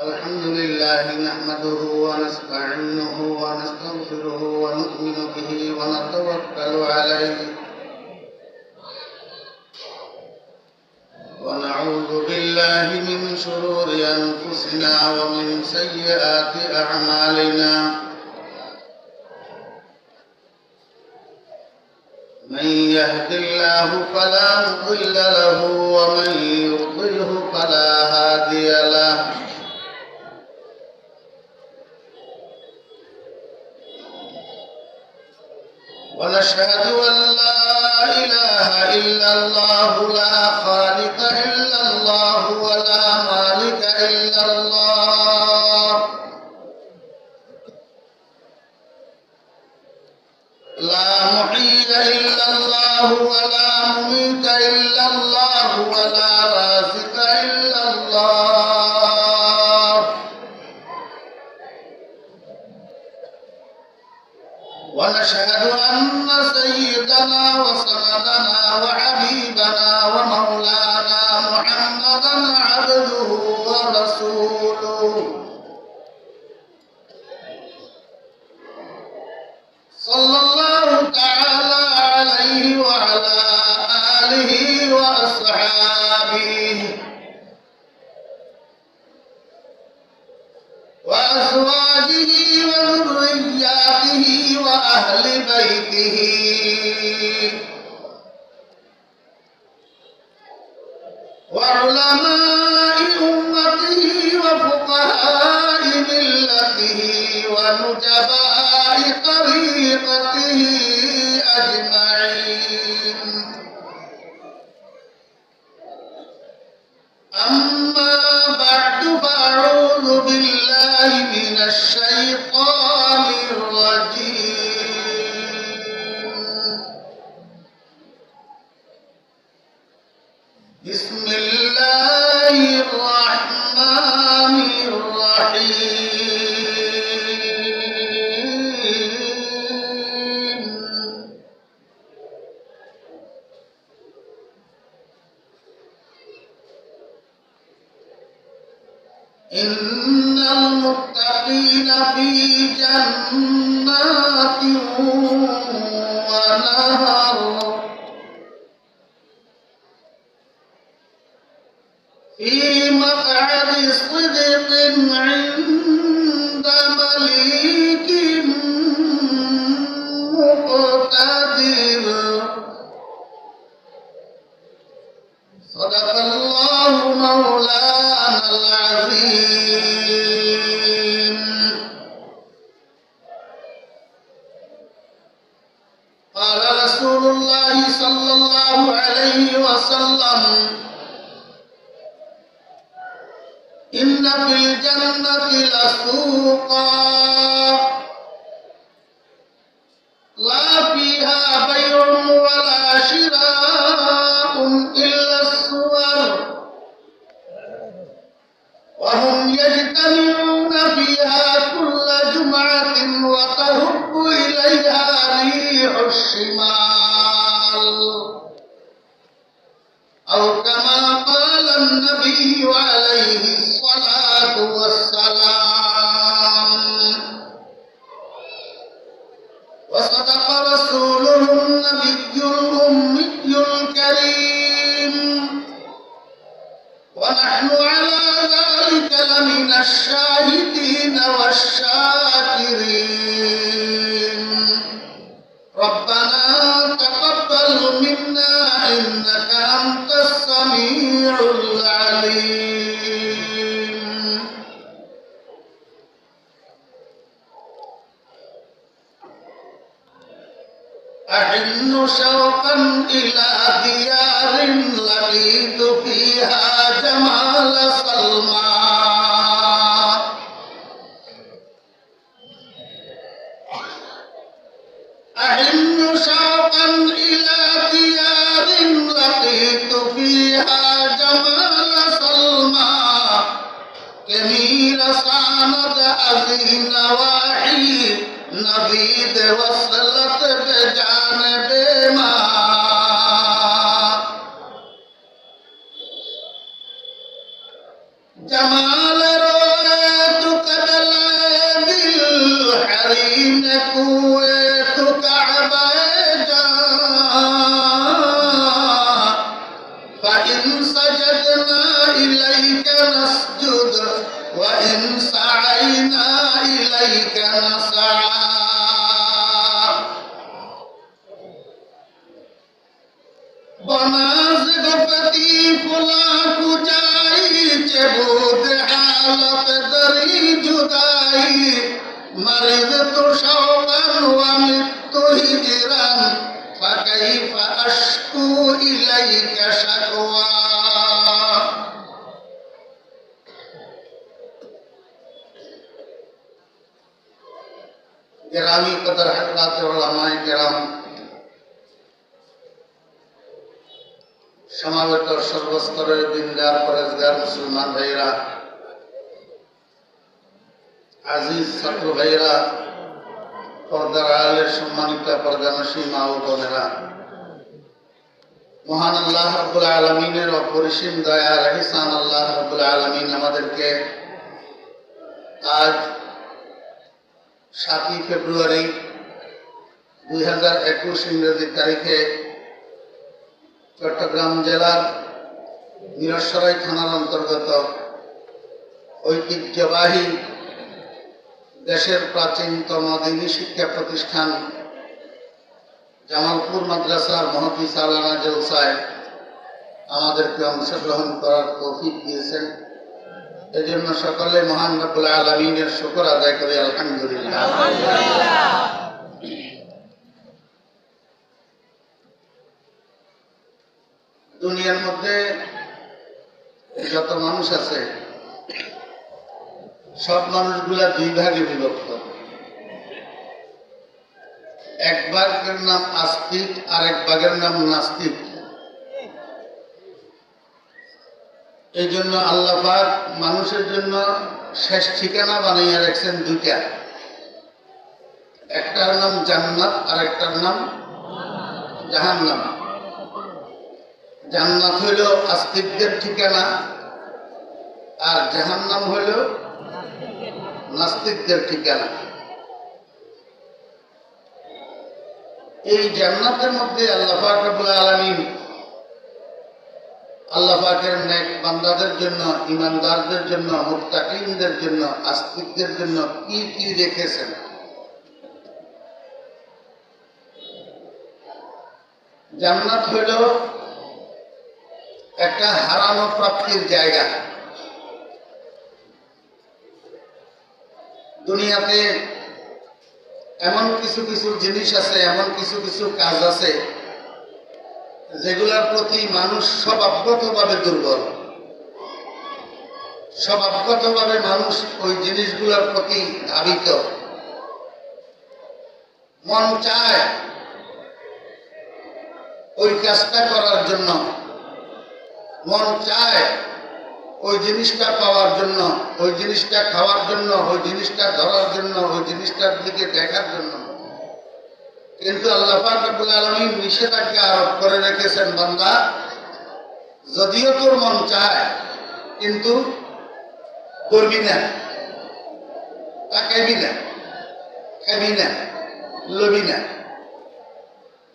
الحمد لله نحمده ونستعينه ونستغفره ونؤمن به ونتوكل عليه ونعوذ بالله من شرور أنفسنا ومن سيئات أعمالنا من يهد الله فلا مضل له ومن يضلله فلا هادي له ونشهد أن لا إله إلا الله لا خالق إلا الله ولا مالك إلا الله لا محيي إلا الله ولا مميت إلا الله ولا رازق إلا الله ونشهد أن سيدنا وسندنا وحبيبنا ومولانا محمدا عبده ورسوله صلى الله تعالى عليه وعلى آله وأصحابه وأزواجه وذرياته وأهل بيته وعلماء أمته وفقهاء ملته ونجباء طريقته أجمعين أما بعد فأعوذ بالله من الشيطان الرجيم بسم الله الرحمن الرحيم إن المتقين في جنات ونهر في مقعد صدق عند مليك مقتدر صدق الله مولانا العظيم قال رسول الله صلى الله عليه وسلم إن في الجنة لسوقا لا فيها بيع ولا شراء إلا الصور وهم يجتمعون فيها كل جمعة وتهب إليها ريح الشمال أو كما قال النبي عليه الصلاة والسلام وصدق رسوله النبي الأمي الكريم ونحن على ذلك لمن الشاهدين والشاكرين ربنا تقبل منا إنك أنت السميع العليم أحن شوقا إلى ديار لقيت فيها جمال سلمى أحن شوقا إلى ديار لقيت فيها جمال سلمى كمير صاند أزين واحي نبيد وصلت بجانب ما जमाल रोए तो कदलाए दिल हरीम कुए तो काबाए जा फ़इन सजदना इलैका नस्जुद व इन सअयना इलैका नसआ बनाज गपति फुला कुचाई चबूद हालत दरी जुदाई मरिद तो शौकन व मित्तु हिजरन फकैफ अश्कू इलैका शकवा गिरामी कदर हज़रात उलमाए किराम সমাবেত সর্বস্তরের দিনদার পরেজগার মুসলমান ভাইরা আজিজ ছাত্র ভাইরা পর্দার আড়ালের সম্মানিত পর্দানসী মা ও বোনেরা মহান আল্লাহ রাব্বুল আলামিনের অপরিসীম দয়া আর ইহসান আল্লাহ রাব্বুল আলামিন আমাদেরকে আজ 7 ফেব্রুয়ারি 2021 ইংরেজি তারিখে চট্টগ্রাম জেলার মিরসরাই থানার অন্তর্গত ঐতিহ্যবাহী দেশের প্রাচীনতম দ্বীনি শিক্ষা প্রতিষ্ঠান জামালপুর মাদ্রাসার মহতি সালানা জলসায় আমাদেরকে অংশগ্রহণ করার তৌফিক দিয়েছেন। এজন্য সকলে মহান রব্বুল আলামিনের শুকর আদায় করি আলহামদুলিল্লাহ। দুনিয়ার মধ্যে যত মানুষ আছে সব মানুষগুলা দুই ভাগে বিভক্ত। এক ভাগের নাম আস্তিক আর এক ভাগের নাম নাস্তিক। এই জন্য আল্লাহ পাক মানুষের জন্য শেষ ঠিকানা বানিয়ে রাখছেন দুইটা, একটার নাম জান্নাত আর একটার নাম জাহান্নাম। জান্নাত হইল আস্তিকদের ঠিকানা আর জাহান্নাম হইল নাস্তিকদের ঠিকানা। এই জান্নাতের মধ্যে আল্লাহ পাক রব্বুল আলামিন আল্লাহ পাকের নেক বান্দাদের জন্য, ঈমানদারদের জন্য, মুত্তাকিনদের জন্য, আস্তিকদের জন্য কি কি রেখেছেন। জান্নাত হইল একটা হারানো প্রাপ্তির জায়গা। দুনিয়াতে এমন কিছু কিছু জিনিস আছে, এমন কিছু কিছু কাজ আছে যেগুলোর প্রতি মানুষ স্বভাবগতভাবে দুর্বল। স্বভাবগতভাবে মানুষ ওই জিনিসগুলোর প্রতি ধাবিত। মন চায় ওই কাজটা করার জন্য, মন চায় ওই জিনিসটা পাওয়ার জন্য, ওই জিনিসটা খাওয়ার জন্য, ওই জিনিসটা ধরার জন্য, ওই জিনিসটার দিকে দেখার জন্য। কিন্তু আল্লাহ পাক রব্বুল আলামিন নিষেধাজ্ঞা আরোপ করে রেখেছেন, বান্দা যদিও তোর মন চায় কিন্তু করবি না, তাকাইবি না, খাবি না, লবি না।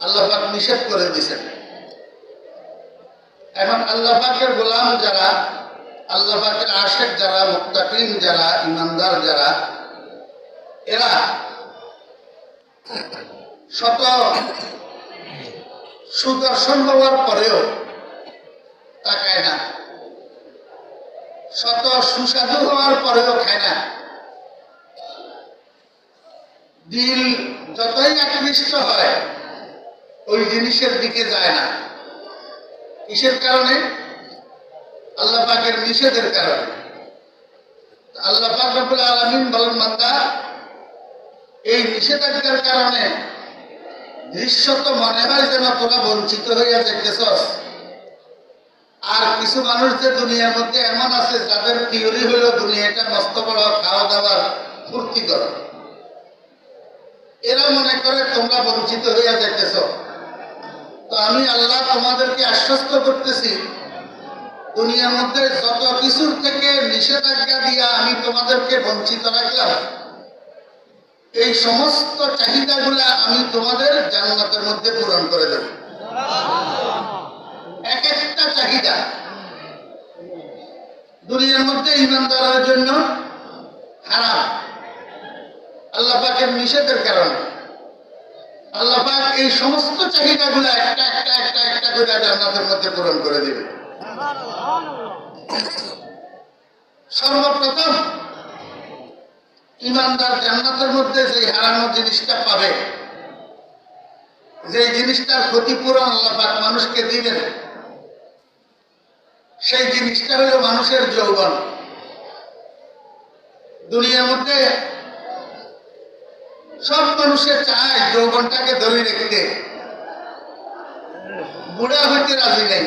আল্লাহ পাক নিষেধ করে দিয়েছেন। এখন আল্লাহ পাকের গোলাম যারা, আল্লাহ পাকের আশিক যারা, মুত্তাকিন যারা, ঈমানদার যারা, এরা শত সুদর্শন হওয়ার পরেও তাকায় না, শত সুস্বাদু হওয়ার পরেও খায় না। দিল যতই আকৃষ্ট হয় ওই জিনিসের দিকে যায় না। কিসের কারণে? আল্লাহ পাকের নিষেধের কারণে। আল্লাহ পাক রব্বুল আলামিন বলেন, বান্দা এই নিষেধাজ্ঞার কারণে দৃশ্যত মনে হয় যেন তোরা বঞ্চিত হইয়া যাইতেছস। আর কিছু মানুষ যে দুনিয়ার মধ্যে এমন আছে যাদের থিওরি হলো দুনিয়াটা মস্ত বড়, খাওয়া দাওয়ার ফুর্তি করো। এরা মনে করে তোমরা বঞ্চিত হইয়া যাইতেছ। তো আমি আল্লাহ তোমাদেরকে আশ্বস্ত করতেছি, দুনিয়ার মধ্যে যত কিছুর থেকে নিষেধাজ্ঞা দিয়া আমি তোমাদেরকে বঞ্চিত রাখলাম, এই সমস্ত চাহিদাগুলা আমি তোমাদের জান্নাতের মধ্যে পূরণ করে দেব। এক একটা চাহিদা দুনিয়ার মধ্যে ঈমানদারের জন্য হারাম, আল্লাহ পাকের নিষেধের কারণে। আল্লাহ পাক এই সমস্ত চাহিদাগুলো একটা একটা একটা একটা করে জান্নাতের মধ্যে পূরণ করে দিবে। সর্বপ্রথম ঈমানদার জান্নাতের মধ্যে যে হারানো জিনিসটা পাবে, যে জিনিসটার ক্ষতিপূরণ আল্লাহ পাক মানুষকে দিবেন, সেই জিনিসটা হলো মানুষের যৌবন। দুনিয়ার মধ্যে সব মানুষের চায় যৌবনটাকে ধরে রাখতে, বুড়া হইতে রাজি নেই।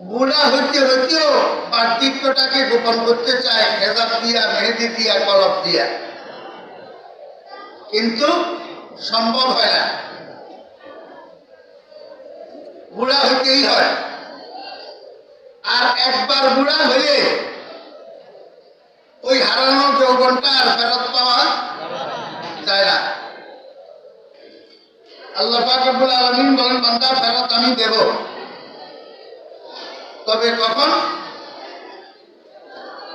বুড়া হইতে হইতেও পার্থিক্যটাকে গোপন করতে চায় হেজাব দিয়া, মেহেদি দিয়া, কলপ দিয়া, কিন্তু সম্ভব হয় না। বুড়া হইতেই হয়, আর একবার বুড়া হইলে ওই হারানো যৌবনটা আর ফেরত পাওয়া যায় না। আল্লাহ পাক রব্বুল আলামিন বলেন, বান্দা ফেরত আমি দেব, তবে কখন?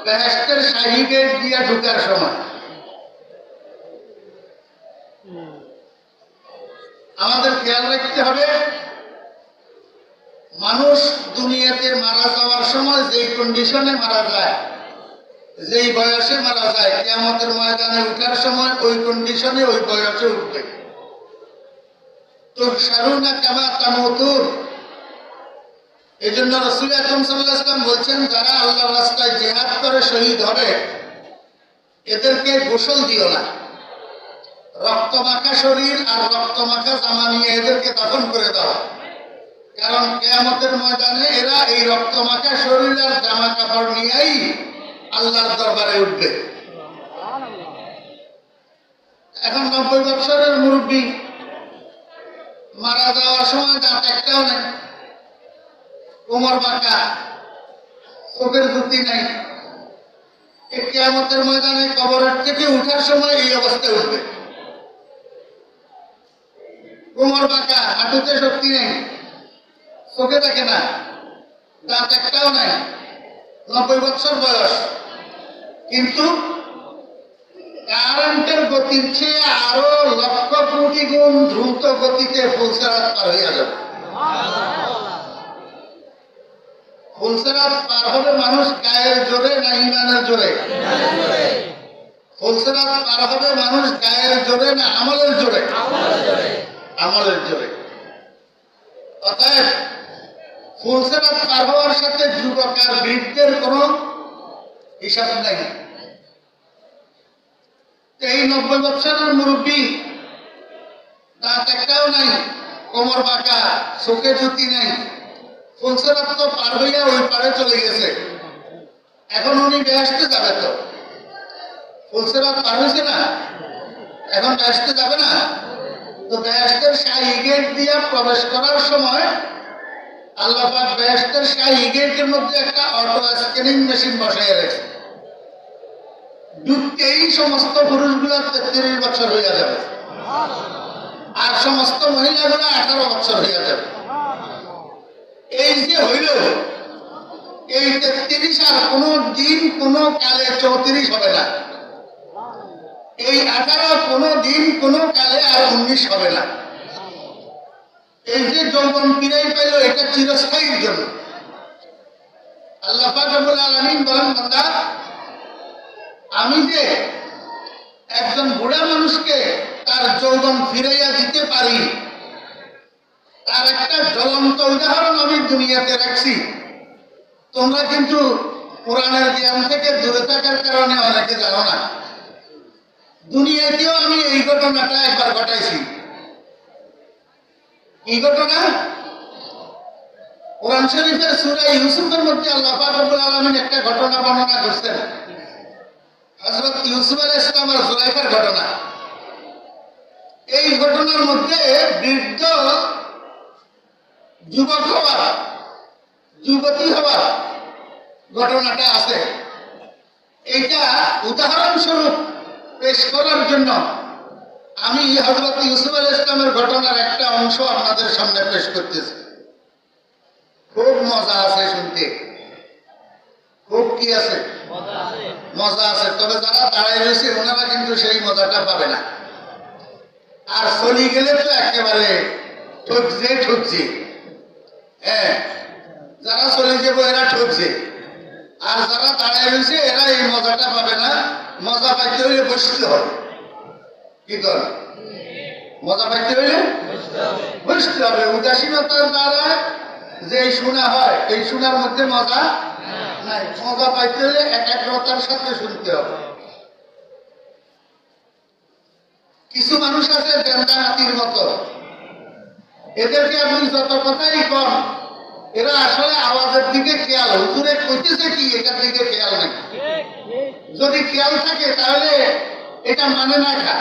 বেহেশতের শাহী গেট দিয়া ঢুকার সময়। আমাদের খেয়াল রাখতে হবে, মানুষ দুনিয়াতে মারা যাওয়ার সময় যেই কন্ডিশনে মারা যায়, যেই বয়সে মারা যায়, কিয়ামতের ময়দানে উঠার সময় ওই কন্ডিশনে, ওই বয়সে উঠবে। তুহশারুনা কামা তামুতুন। এই জন্য রাসূল আকরাম সাল্লাল্লাহু আলাইহি ওয়াসাল্লাম বলছেন, যারা আল্লাহর রাস্তায় জিহাদ করে শহীদ হবে, এদেরকে গোসল দিও না। রক্তমাখা শরীর আর রক্তমাখা জামা নিয়ে এদেরকে দাফন করে দাও, কারণ কিয়ামতের ময়দানে এরা এই রক্তমাখা শরীর আর জামা কাপড় নিয়েই আল্লাহর দরবারে উঠবে। এখন 90 বছরের মুরব্বী মারা যাওয়ার সময় দাঁত একটাও নেই, কোমর বাঁকা, চোখের জুতি নাই, এই কিয়ামতের ময়দানে কবরের থেকে উঠার সময় এই অবস্থায় উঠবে। কোমর বাঁকা, হাঁটুতে শক্তি নেই, চোখে দেখে না, দাঁত একটাও নাই, 90 বছর বয়স, কিন্তু কারেন্টের গতির চেয়ে আরো লক্ষ কোটি গুণ দ্রুত গতিতে ফুলসেরাত পার হইয়া যাবে। ফুলসেরাত পার হবে মানুষ গায়ের জোরে না ইমানের জোরে? ফুলসেরাত পার হবে মানুষ গায়ের জোরে না আমলের জোরে? আমলের জোরে। অতএব ফুলসেরাত পার হওয়ার সাথে যুবক আর বৃদ্ধের কোনো হিসাব নাই। এই 90 বছরের মুরব্বী, দাঁত একটাও নাই, কোমর বাঁকা, চোখে জুতি নাই, ফুলসেরাত তো পার হইয়া ওই পারে চলে গেছে, এখন উনি বেহেশতে যাবে। তো ফুলসেরাত পার হয়েছে না, এখন বেহেশতে যাবে না? তো বেহেশতের শাহী গেট দিয়া প্রবেশ করার সময় আল্লাহ পাক বেহেশতের শাহী গেটের মধ্যে একটা অটো স্ক্যানিং মেশিন বসাইয়া রেখেছে। ঢুকতেই সমস্ত পুরুষগুলা 33 বছর হইয়া যাবে, আর সমস্ত মহিলাগুলা 18 বছর হইয়া যাবে। এই যে হইল, এই 33 আর কোনো দিন কোনো কালে 34 হবে না, এই 18 কোনো দিন কোনো কালে আর 19 হবে না। এই যে যৌবন ফিরাই পাইল, এটা চিরস্থায়ীর জন্য। আল্লাহ পাক রব্বুল আলামিন বলেন, বান্দা আমি যে একজন বুড়া মানুষকে তার যৌবন ফিরাইয়া দিতে পারি, তার একটা জ্বলন্ত উদাহরণ আমি দুনিয়াতে রাখছি। তোমরা কিন্তু কোরআনের জ্ঞান থেকে দূরে থাকার কারণে অনেকে জানো না। দুনিয়াতেও আমি এই ঘটনাটা একবার ঘটাইছি। এই ঘটনা কোরআন শরীফের সূরা ইউসুফের মধ্যে আল্লাহ পাক রব্বুল আলামিন একটা ঘটনা বর্ণনা করছেন, হযরত ইউসুফ আলাইহিস সালাম আর যুলাইখার ঘটনা। এই ঘটনার মধ্যে বৃদ্ধ যুবক হওয়া, যুবতী হওয়ার ঘটনাটা আছে। এটা উদাহরণস্বরূপ পেশ করার জন্য আমি হযরত ইউসুফ আলাইহিস সালামের ঘটনার একটা অংশ আপনাদের সামনে পেশ করতেছি। খুব মজা আছে শুনতে, খুব কি আছে, মজা আছে। তবে যারা দাঁড়ায় রয়েছে ওনারা কিন্তু সেই মজাটা পাবে না, আর চলি গেলে তো একেবারে ঠকছে। হ্যাঁ, যারা চলে যাবো এরা ঠকছে, আর যারা দাঁড়ায় রয়েছে এরা এই মজাটা পাবে না। মজা পাইতে হইলে বসতে হবে। কি কর, মজা পাইতে হইলে বসতে হবে। উদাসীনতার দ্বারা যে শোনা হয়, এই শোনার মধ্যে মজা নাই। মজা পাইতে হলে একাগ্রতার সাথে শুনতে হবে। কিছু মানুষ আছে দেবতা হাতির মতো, এদেরকে আপনি যত কথাই কম, এরা আসলে আওয়াজের দিকে খেয়াল, হুজুরে কইতেছে কি এটার দিকে খেয়াল নাই। যদি খেয়াল থাকে তাহলে এটা মানে না খা,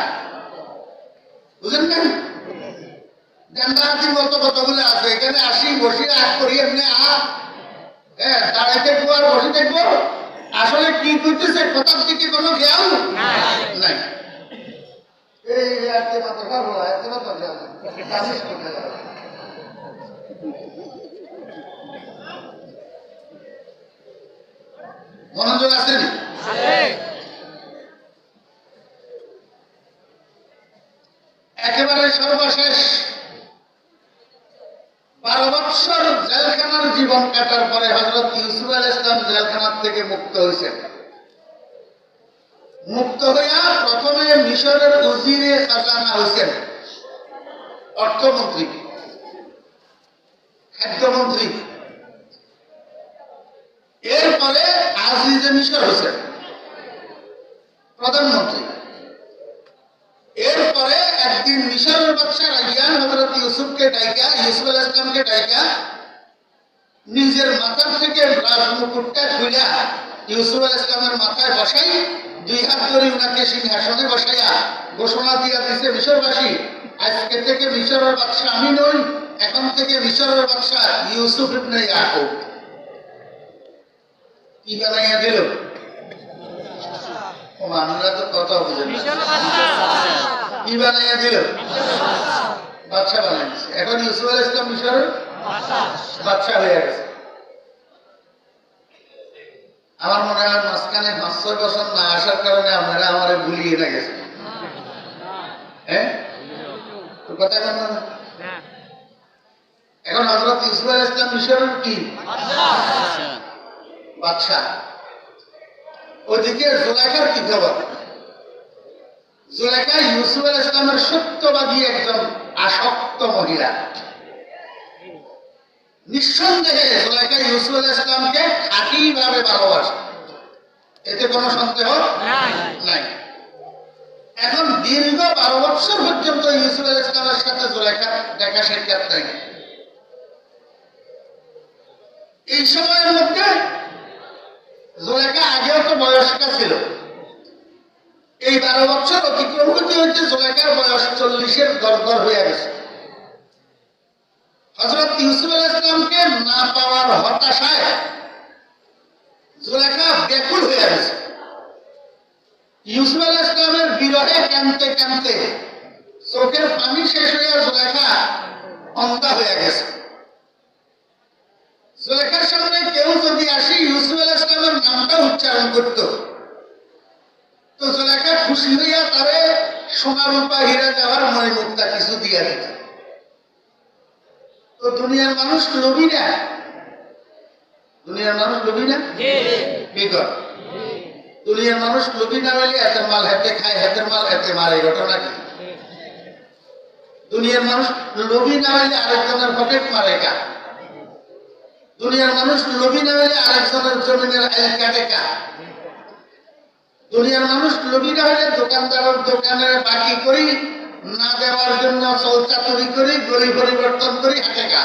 বুঝলেন না? দেবতা হাতির মতো কতগুলো আছে, এখানে আসি বসি আগ করি এমনি দাঁড়াই দেখবো আর বসে দেখবো, আসলে কি করতেছে কথার দিকে কোনো খেয়াল নাই। মনোযোগ আছেন? একেবারে সর্বশেষ 12 বৎসর জেলখানার জীবন কাটার পরে হযরত ইউসুফ আলাইহিস সালাম জেলখানার থেকে মুক্ত হয়েছেন। মুক্ত হইয়া প্রথমে মিশরের উজিরে খাজানা হয়েছেন, অর্থমন্ত্রী, খাদ্যমন্ত্রী। এরপরে আজিজে মিশর হয়েছেন প্রধানমন্ত্রী। এরপরে একদিন মিশরের বাদশা রাইয়ান হযরত ইউসুফকে ডাইকা, ইউসুফ আলাইহিস সালামকে ডাইকা নিজের মাথার থেকে রাজমুকুটটা খুলে ইউসুফ আলাইহিস সালামের মাথায় বসাই, 2 হাত ধরে উনাকে সিংহাসনে বসাইয়া ঘোষণা দিয়া দিছে, মিশরবাসী, আজকে থেকে মিশরের বাদশা আমি নই, এখন থেকে মিশরের বাদশা ইউসুফ ইবনে ইয়াকুব। কি বানাইয়া দিল? আমরা তো কথা বুঝেন না। কি বানাইয়া দিল? বাদশা বানাই দিচ্ছে। এখন ইউসুফ আলাইহিস সালাম মিশরের বাদশা হয়ে গেছে। আমার মনে হয় মাঝখানে 5-6 বছর না আসার কারণে আপনারা আমার ভুলিয়ে না গেছে। হ্যাঁ, তো কথা কেন? এখন হযরত ইউসুফ আলাইহিস সালাম মিশরের কি বাদশা। ওদিকে জুলাইখার কি খবর? জুলাইখা ইউসুফ আলাইহিস সালামের সত্যবাদী একজন আসক্ত মহিলা। নিঃসন্দেহে জুলাইখা ইউসুফ আলাইহিস সালামকে খাঁটিভাবে ভালোবাসে, এতে কোনো সন্দেহ নাই। এখন দীর্ঘ 12 বছর পর্যন্ত ইউসুফ আলাইহিস সালামের সাথে জুলাইখা দেখা সাক্ষাৎ নাই। এই সময়ের মধ্যে জুলাইখা আগেও তো বয়স্কা ছিল। এই 12 বছর অতিক্রম করতে হচ্ছে জুলাইখার বয়স 40-এর দরদর হয়ে গেছে। হযরত ইউসুফ আলাইহিস সালামকে না পাওয়ার হতাশায় জুলাইখা ব্যাকুল হয়ে গেছে। ইউসুফ আলাইহিস সালামের বিরহে কাঁদতে কাঁদতে চোখের পানি শেষ হয়ে জুলাইখা অন্ধা হয়ে গেছে। জুলাইখার সামনে কেউ যদি আসি ইউসুফ আলাইহিস সালামের নামটা উচ্চারণ করত, তো জুলাইখা খুশি হইয়া তারে সোনা রূপা হীরা জওহর মণিমুক্তা কিছু দিয়া দিত। তো দুনিয়ার মানুষ লোভী না? দুনিয়ার মানুষ লোভী না? বিগত দুনিয়ার মানুষ লোভী না হইলে এতের মাল হাতে খায়, হাতের মাল এতে মারে, ঘটনা কি? দুনিয়ার মানুষ লোভী না হইলে আরেকজনের পকেট মারে কা? দুনিয়ার মানুষ লোভী না হইলে আরেকজনের জমিনের আইল কাটে কা? দুনিয়ার মানুষ লোভী না হইলে দোকানদারের দোকানের বাকি করি না দেওয়ার জন্য চলচাতুরি করি, গড়ি পরিবর্তন করি হাতে কা?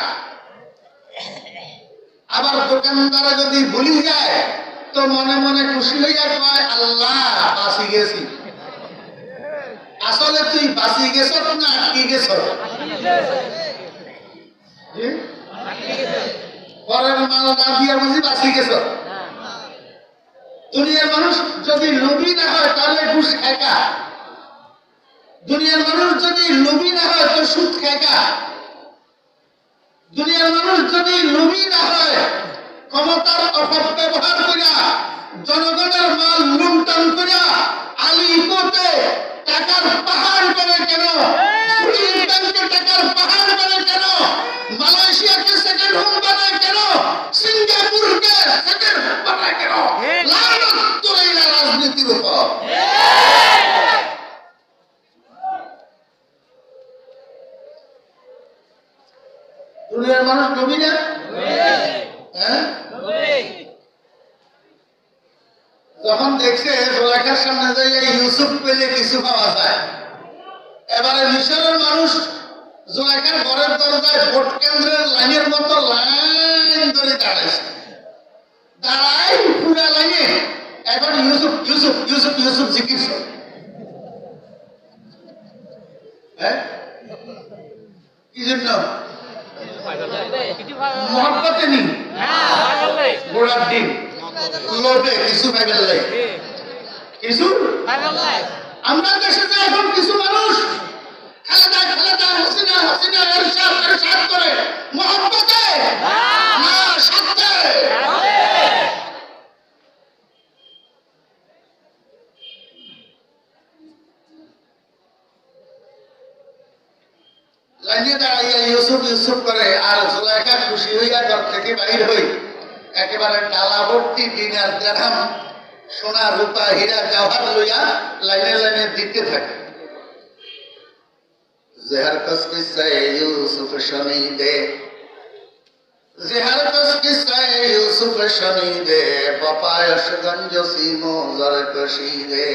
আবার দোকানদারা যদি ভুলি যায় তো মনে মনে খুশি হইয়া কয় আল্লাহ বাঁচি গেছি। আসলে তুই বাঁচি গেছ না আটকে গেছ? পরে ঘরের মাল না দিয়ে বুঝি বাঁচি গেছ? দুনিয়ার মানুষ যদি লোভী না হয় তাহলে ঘুষ খায়। দুনিয়ার মানুষ যদি লোভী না হয় তো সুদ খায়। দুনিয়ার মানুষ যদি লোভী না হয় ক্ষমতার অপব্যবহার করিয়া জনগণের মাল লুণ্ঠন করিয়া আলিপুরে টাকার পাহাড় করে কেন, ব্যাংকে টাকার পাহাড় করে কেন, মালয়েশিয়াকে সেকেন্ড হোম বানায় কেন, সিঙ্গাপুরকে সেকেন্ড হোম বানায় কেন? লানত তোর এই রাজনীতির উপর। দুনিয়ার মানুষ লোভী না? হ্যাঁ, যখন দেখছে জোলাইখার সামনে যাইয়া ইউসুফ পেলে কিছু পাওয়া যায়, এবারে মিশরের মানুষ জোলাইখার ঘরের দরজায় ভোট কেন্দ্রের লাইনের মতো লাইন ধরে দাঁড়াইছে। দাঁড়াই পুরা লাইনে এখন ইউসুফ ইউসুফ ইউসুফ ইউসুফ জিকির। হ্যাঁ, কি জন্য? মহব্বতে নি গোড়ার দিন লোভে কিছু পাইবেন লাই, কিছু আমরা দেশে যে এখন কিছু মানুষ খালেদা খালেদা হাসিনা হাসিনা এরশাদ এরশাদ করে মহব্বতে না স্বার্থে। লাইনে দাঁড়াইয়া ইউসুফ ইউসুফ করে আর জুলাইখা খুশি হইয়া ঘর থেকে বাহির হই একেবারে ডালা ভর্তি দিনার দিরহাম সোনা রূপা হীরা জওহর লইয়া লাইনে লাইনে দিতে থাকে। জেহার কস কিসায়ে ইউসুফ শনিদে, জেহার কস কিসায়ে ইউসুফ শনিদে, পাপায়শগঞ্জ সিমো জর কশিদে।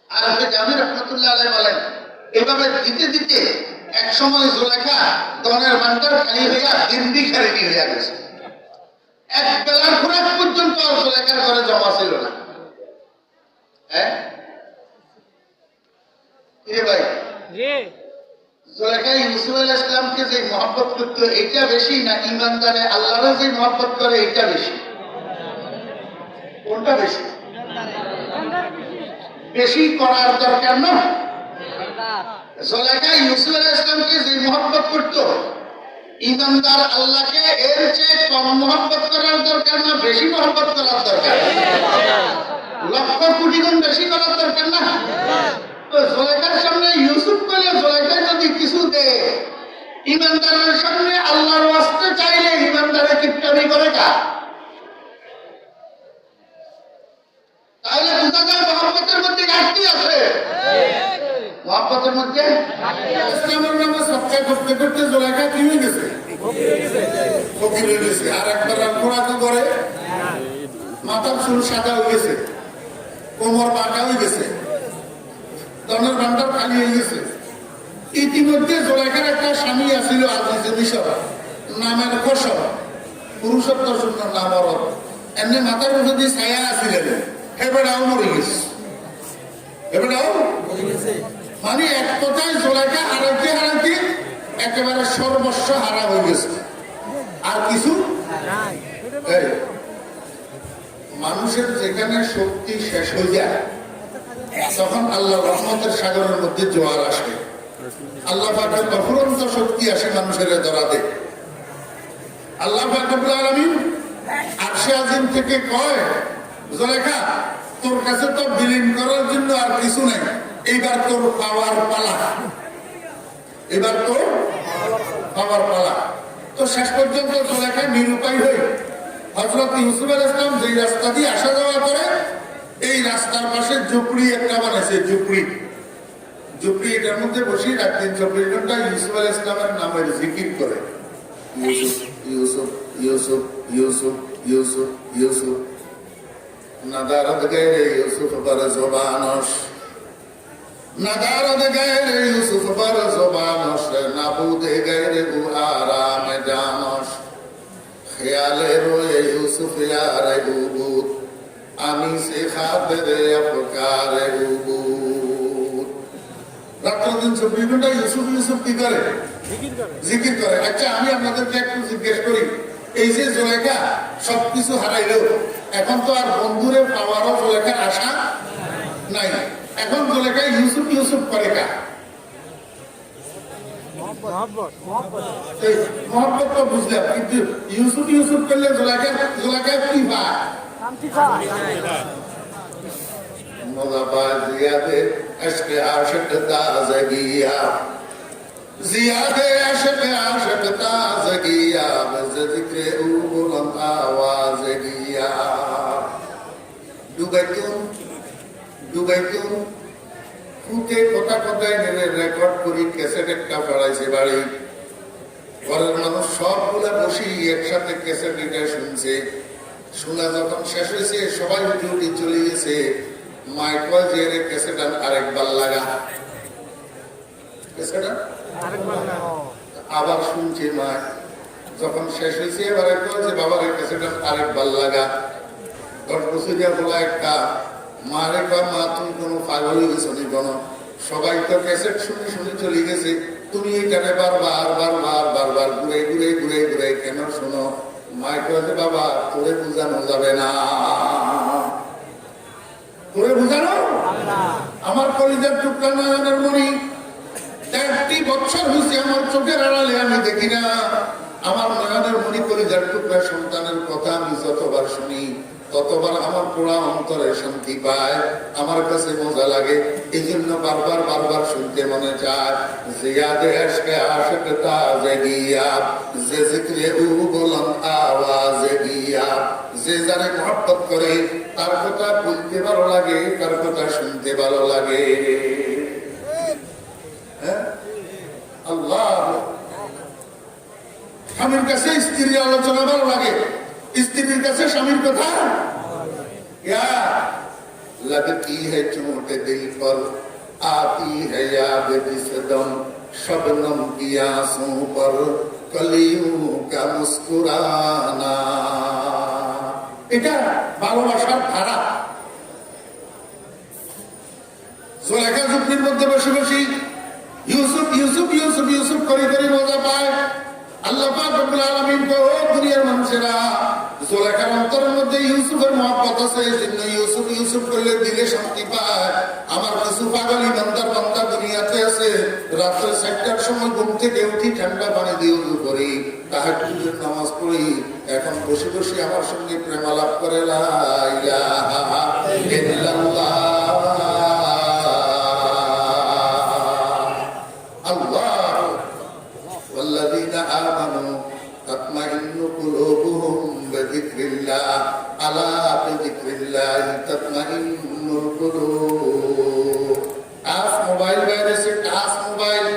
আর জামি রহমাতুল্লাহ আলাইহি বলেন এভাবে দিতে দিতে এক সময় জুলাইখা দনের ভান্ডার খালি হইয়া দিনদি খারিনি হইয়া গেছে। এক বেলার খোরাক পর্যন্ত আর জুলাইখার ঘরে জমা ছিল না। হ্যাঁ ভাই, জুলাইখা ইউসুফ আলাইহিস সালামকে যে মহব্বত করত এটা বেশি না ইমানদারে আল্লাহরে যে মহব্বত করে এটা বেশি? কোনটা বেশি? বেশি করার দরকার না। জুলাইখা ইউসুফ আলাইহিস সালামকে যে মহব্বত করত ইমানদার আল্লাহকে এর চেয়ে কম মহব্বত করার দরকার না, বেশি মহব্বত করার দরকার? লক্ষ কোটি গুণ বেশি করার দরকার না? তো জুলাইখার সামনে ইউসুফ বলে জুলাইখা যদি কিছু দেয়, ইমানদারের সামনে আল্লাহর ওয়াস্তে চাইলে ইমানদারে কিপটামি করে কা? তাহলে বোঝা যায় মহব্বতের মধ্যে ঘাটতি আছে। মহব্বতের মধ্যে ইসলামের নামে সবচেয়ে করতে করতে জুলাইখা কি হয়ে গেছে? ফকির হয়ে গেছে। আর একবার রান্না করে মাথার চুল সাদা হয়ে গেছে, কোমর বাঁকা হয়ে গেছে, দনের ভান্ডার খালি হয়ে গেছে। ইতিমধ্যে জুলাইখার একটা স্বামী আছিল আজিজে মিশর নামের কসম, পুরুষত্ব শূন্য নাম অরব, এমনি মাথার উপর দিয়ে ছায়া আসিলেন, হেবেটাও মরে গেছে। হেবেটাও মানে এক কথায় জুলাইখা হারাইতে হারাইতে একেবারে সর্বস্ব হারা হয়ে গেছে, আর কিছু। মানুষের যেখানে শক্তি শেষ হয়ে যায় তখন আল্লাহ রহমতের সাগরের মধ্যে জোয়ার আসে। আল্লাহ পাকের অফুরন্ত শক্তি আসে মানুষের ধরাতে। আল্লাহ পাক রব্বুল আলামিন আরশে আজিম থেকে কয়, জুলাইখা তোর কাছে তো বিলীন করার জন্য আর কিছু নেই, এইবার তোর পাওয়ার পালা, এবার তোর পাওয়ার পালা। তো শেষ পর্যন্ত জুলাইখা নিরুপায় হয়ে হযরত ইউসুফ আলাইহিস সালাম যে রাস্তা দিয়ে আসা যাওয়া করে এই রাস্তার পাশে ঝুপড়ি একটা বানাইছে। ঝুপড়ি এটার মধ্যে বসে রাত দিন 24 ঘন্টা ইউসুফ আলাইহিস সালামের নামের জিকির করে। ইউসুফ ইউসুফ ইউসুফ ইউসুফ ইউসুফ ইউসুফ নাদারত গায়রে ইউসুফ বার জবানস, নাদারত গায়রে ইউসুফ বার জবানস, নাবুদে গায়রে বু আরাম জানস, খেয়ালে রোয়ে ইউসুফ ইয়ারে বুবুদ, আমি সে খাবেরে আফকারে বুবুদ। রাত্র দিন 24 ঘন্টা ইউসুফ ইউসুফ কি করে? জিকির করে। আচ্ছা আমি আপনাদেরকে একটু জিজ্ঞেস করি, এই যে জুলেখা সবকিছু হারাইলো, এখন তো আর বন্ধুরে পাওয়ারও জুলেখার আশা নাই। এখন জুলেখা ইউসুফ ইউসুফ করে কা মহব্বত তো বুঝলাম, কিন্তু ইউসুফ ইউসুফ করলে জুলেখা কি পায়? मज़ा ज़ियादे अश्क आशिक़ ताज़गिया, ज़ियादे अश्क आशिक़ ताज़गिया, ज़िक्र ओ बुलंद आवाज़गिया। ডুবাইতুন ফুটে কথা কথায় নেমে রেকর্ড করি, ক্যাসেট একটা পড়াইছে বাড়ি। ঘরের মানুষ সবগুলা বসি একসাথে ক্যাসেট এটা শুনছে। শোনা যখন শেষ হয়েছে সবাই উঠে উঠে চলে গেছে। মাইকল যে ক্যাসেট আরেকবার লাগা, ক্যাসেট আবার শুনছে মা। যখন শেষ হয়েছে এবার যে বাবার ক্যাসেট আরেকবার লাগা। 10 বছরিয়া বলা একটা মারে কর, মা তুমি কোনো পাগল হয়ে গেছো নি কোনো? সবাই তো ক্যাসেট শুনে শুনে চলে গেছে, তুমি এইখানে বারবার বারবার বারবার ঘুরে ঘুরে ঘুরে ঘুরে কেন শোনো? মায় কয়েছে বাবা তোরে বুঝানো যাবে না, তোরে বুঝানো আমার কলিজার টুকরা নয়নের মণি। 1.5 বছর হয়েছে আমার চোখের আড়ালে আমি দেখি না। আমার নয়নের মণি কলিজার টুকরা সন্তানের কথা আমি যতবার শুনি ততবার আমার পোড়া অন্তরে শান্তি পায়, আমার কাছে মজা লাগে। এই জন্য বারবার বারবার শুনতে মনে চায়। জিয়াদে আশকে আশিক তাজগিয়া, যে জিক্রে ও বুলন্দ আওয়াজগিয়া। যে যারে মহব্বত করে তার কথা বলতে ভালো লাগে, তার কথা শুনতে ভালো লাগে। আল্লাহ, স্বামীর কাছে স্ত্রীর আলোচনা ভালো লাগে, স্ত্রীর কাছে স্বামীর কথা। क्या लगती है चोट दिल पर, आती है याद जिस दम, शबनम की आंसू पर कलियों का मुस्कुराना। এটা ভালোবাসার ধারা। জুলেখা ঝুপড়ির মধ্যে বসে বসে ইউসুফ ইউসুফ ইউসুফ ইউসুফ করে করে মজা পায়। আল্লাহ পাক রব্বুল আলামিন কো, ও দুনিয়ার মানুষেরা, জুলেখার অন্তরের মধ্যে ইউসুফের মহব্বত আছে, এজন্য ইউসুফ ইউসুফ করলে দিলে শান্তি পায়। আমার কিছু পাগল ইমানদার বান্দা দুনিয়াতে আছে, রাত্রে 4টার সময় ঘুম থেকে উঠি ঠান্ডা পানি দিয়ে উযু করি, তাহাজ্জুদের নামাজ পড়ি, এখন বসে বসে আমার সঙ্গে প্রেমালাপ করে। লা ইলাহা ইল্লাল্লাহ والذين آمنوا تطمئن قلوبهم بذكر الله ألا بذكر الله تطمئن القلوب। টাচ মোবাইল বাইরেছে, টাচ মোবাইল,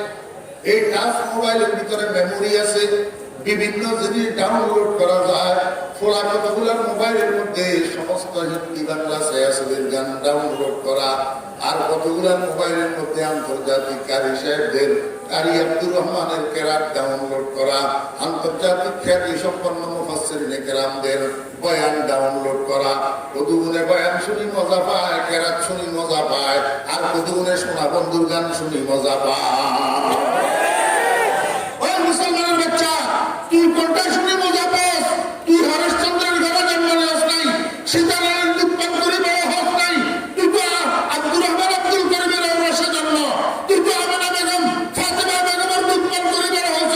এই টাচ মোবাইলের ভিতরে মেমোরি আছে, বিভিন্ন জিনিস ডাউনলোড করা যায়। ফোলা কতগুলোর মোবাইলের মধ্যে সমস্ত হিন্দি বাংলা ছায়াছবির গান ডাউনলোড করা, আর কতগুলোর মোবাইলের মধ্যে আন্তর্জাতিক কারি সাহেবদের, কারি আব্দুর রহমানের কেরাত ডাউনলোড করা, আন্তর্জাতিক খ্যাতি সম্পন্ন মুফাসসিরিনে কেরামদের বয়ান ডাউনলোড করা। কতগুণে বয়ান শুনি মজা পায়, কেরাত শুনি মজা পায়, আর কতগুণে সোনা বন্ধুর গান শুনি মজা পায়। ওই মুসলমানের বাচ্চা, তুই কোনটা শুনি মজা পাস? তুই হরিশ্চন্দ্রের ঘরে জন্ম নিস নাই, সীতারামের দুধ পান করে বড় হস নাই, তুই তো আব্দুর রহমান আব্দুল করিমের ঔরসে জন্ম, তুই তো আমেনা বেগম ফাতেমা বেগমের দুধ পান করে বড় হস।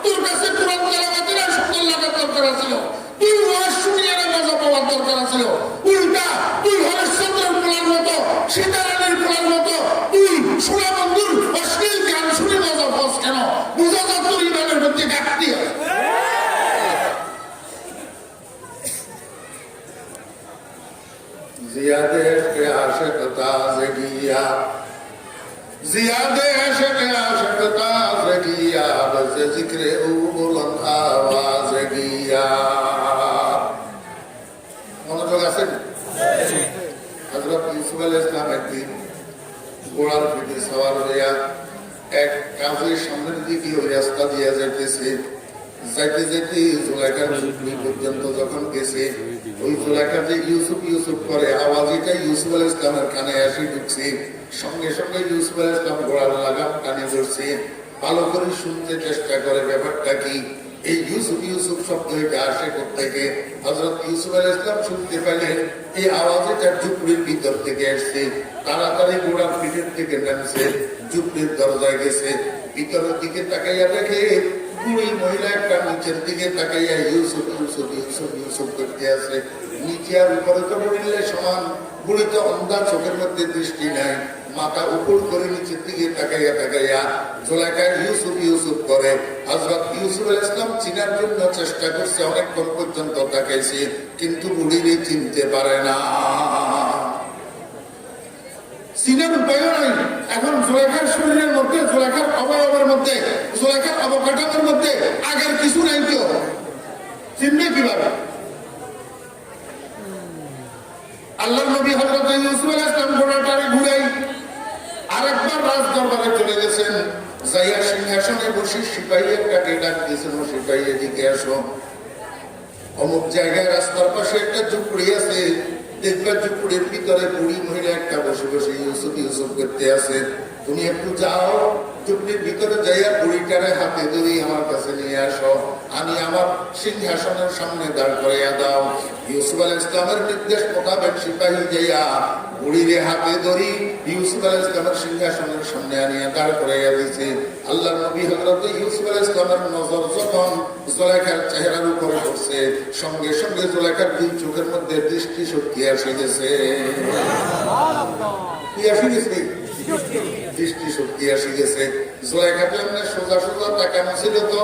তোর কাছে কোরআন তেলাওয়াতের আর সুন্দর লাগার দরকার ছিল, তুই ওয়াজ শুনিয়ে মজা পাওয়ার দরকার ছিল। উল্টা তুই হরিশ্চন্দ্রের পোলার মতো, সীতারামের পোলার মতো তুই সোনা বন্ধুর অশ্লীল গান শুনে মজা পাস কেন? বুঝা যা তোর ইমানের মধ্যে ঘাটতি আছে। ज़ियादे अश्क आशिक़ ताज़गिया, ज़ियादे अश्क आशिक़ ताज़गिया, बस ज़िक्रे ओ बुलंद आवाज़गिया। মনোযোগ আছে? হযরত ইউসুফ আলাইহিস সালাম একদিন ঘোড়ার পিঠে সওয়ার হইয়া এক কাফের সামনের দিকে ওই রাস্তা দিয়ে যাইতেছে। যাইতে যাইতে জুলেখার ঝুপড়ি পর্যন্ত যখন গেছে, ওই জুলেখা যে ইউসুফ ইউসুফ করে আওয়াজ, এটা ইউসুফ আলাইহিস সালামের কানে আসি ঢুকছে। সঙ্গে সঙ্গে ইউসুফ আলাইহিস সালাম ঘোড়ার লাগাম কানে ধরছে, ভালো করে শুনতে চেষ্টা করে ব্যাপারটা কি। এই ইউসুফ ইউসুফ শব্দ এটা আসে কোথেকে? হযরত ইউসুফ আলাইহিস সালাম শুনতে পেলেন এই আওয়াজ এটা ঝুপড়ির ভিতর থেকে আসছে। তাড়াতাড়ি ঘোড়ার পিঠের থেকে নামছে, ঝুপড়ির দরজায় গেছে, ভিতরের দিকে তাকাইয়া দেখে বুড়ি মহিলা একটা নিচের দিকে তাকাইয়া ইউসুফ ইউসুফ ইউসুফ ইউসুফ করতে আছে। নিচে আর উপরে তো বুড়িলে সমান, বুড়ি তো অন্ধা, চোখের মধ্যে দৃষ্টি নাই, মাথা উপর করে নিচের দিকে তাকাইয়া তাকাইয়া জুলাইখা ইউসুফ ইউসুফ করে। হযরত ইউসুফ আলাইহিস সালাম চিনার জন্য চেষ্টা করছে, অনেকক্ষণ পর্যন্ত তাকাইছে, কিন্তু বুড়িরে চিনতে পারে না, চিনার উপায় নাই। এখন জুলাইখার শরীরের মধ্যে, জুলাইখার অবয়বের মধ্যে, জুলাইখার অবকাঠামোর মধ্যে আগের কিছু নাই, কেউ চিনবে কিভাবে? আল্লাহর নবী হযরত ইউসুফ আলাইহিস সালাম ঘোড়াটারে ঘুরাই আরেকবার রাজ দরবারে চলে গেছেন। যাইয়া সিংহাসনে বসে সিপাহীকে ডাক দিয়েছেন, সিপাহী এদিকে আসো, অমুক জায়গায় রাস্তার পাশে একটা ঝুপড়ি আছে, দেখবা ঝুপড়ির ভিতরে বুড়ি মহিলা একটা বসে বসে ইউসুফ ইউসুফ করতে আছে, তুমি একটু যাও, ঝুপড়ির ভিতরে যাইয়া বুড়িটারে হাতে ধরে আমার কাছে নিয়ে আসো, আমি আমার সিংহাসনের সামনে দাঁড় করাইয়া দাও। ইউসুফ আলাইহিস সালামের নির্দেশ মোতাবেক সিপাহী যাইয়া বুড়িরে হাতে ধরি ইউসুফ আলাইহিস সালামের সিংহাসনের সামনে আনিয়া দাঁড় করাইয়া দিয়েছে। আল্লাহর নবী হযরত ইউসুফ আলাইহিস সালামের নজর যখন জুলাইখার চেহারার উপর পড়ছে, সঙ্গে সঙ্গে জুলাইখার দুই চোখের মধ্যে দৃষ্টি শক্তি এসে গেছে। কি এসে গেছে? দৃষ্টি শক্তি এসে গেছে। জুলাইখা এমনি সোজা সোজা তাকানো ছিল, তো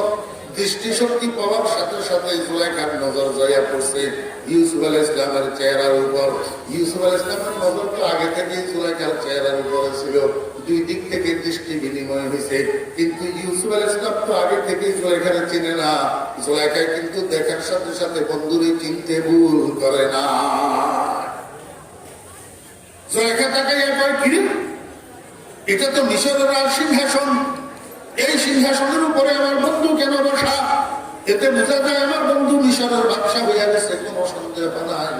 দৃষ্টি শক্তি পাওয়ার সাথে সাথে জুলাইখার নজর জয়া পড়ছে ইউসুফ আলাইহিস সালামের চেহারার উপর। ইউসুফ আলাইহিস সালামের নজর তো আগে থেকেই জুলাইখার চেহারার উপরে ছিল, দুই দিক থেকে দৃষ্টি বিনিময় হয়েছে, কিন্তু ইউসুফ আলাইহিস সালাম তো আগে থেকেই জুলাইখারে চিনে না। জুলাইখা কিন্তু দেখার সাথে সাথে বন্ধুরে চিনতে ভুল করে না। জুলাইখা তাকাইয়া কয়, কি রে, এটা তো মিশরের রাজ সিংহাসন, এই সিংহাসনের উপরে আমার বন্ধু কেন বসা? এতে বোঝা যায় আমার বন্ধু মিশরের বাদশা হইয়া গেছে, কোনো সন্দেহ নাই।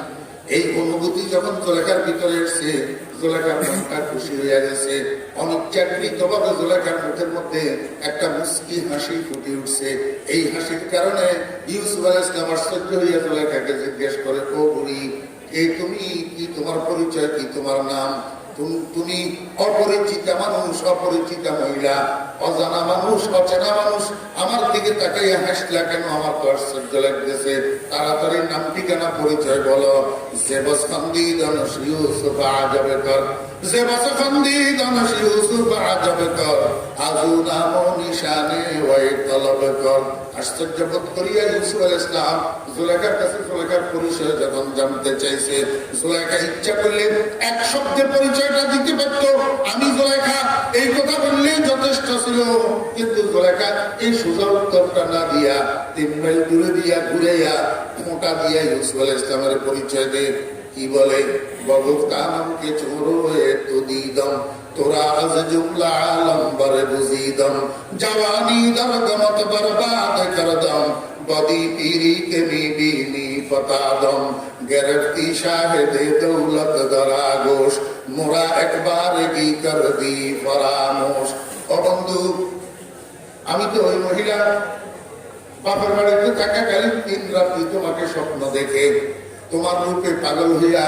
এই অনুভূতি যখন জুলাইখার ভিতরে এসছে, জুলাইখার মনটা খুশি হইয়া গেছে। অনিচ্ছাকৃতভাবে জুলাইখার মুখের মধ্যে একটা মুস্কি হাসি ফুটে উঠছে। এই হাসির কারণে ইউসুফ আলাইহিস সালাম আশ্চর্য হইয়া জুলাইখাকে জিজ্ঞেস করে, ও বুড়ি, এই তুমি কি, তোমার পরিচয় কি, তোমার নাম? তুমি অপরিচিতা মানুষ, অপরিচিতা মহিলা, অজানা মানুষ, অচেনা মানুষ, আমার দিকে তাকাইয়া হাসলা কেন? আমার তো আশ্চর্য লাগতেছে। তাড়াতাড়ি নাম ঠিকানা পরিচয় বলো। জেবস ফান্দি দানশ ইউসুফ আজাবে কর, জেবস ফান্দি দানশ ইউসুফ আজাবে কর, আজু নাম নিশানে ওয়াই তলব কর। আশ্চর্য বোধ করিয়া ইউসুফ আলাইহিস সালাম জুলাইখার কাছে জুলাইখার পরিচয় যখন জানতে চাইছে, জুলাইখা ইচ্ছা করলে এক শব্দে পরিচয়টা দিতে পারতো, আমি জুলাইখা, এই কথা বললেই যথেষ্ট ছিল। কিন্তু জুলাইখা এই সোজা উত্তরটা না দিয়া 3 মাইল দূরে দিয়া ঘুরাইয়া ফোঁটা দিয়া ইউসুফ আলাইহিস সালামের পরিচয় দেয়। কি বলে? বগুফতানকে চোরো এ তো দিদম, তোরা আজ জুমলা আলম বরে বুঝিদম, জওয়ানি দরগমত বরবাদ করদম, বদি পীরি কে বিবিনি ফতাদম, গরফতি শাহেদে দৌলত দরাগোশ, মোরা একবার কি কর দি ফরামোশ। ও বন্ধু, আমি তো ওই মহিলা, বাপের বাড়িতে থাকাকালীন 3 রাত্রি তোমাকে স্বপ্ন দেখে, তোমার রূপে পাগল হইয়া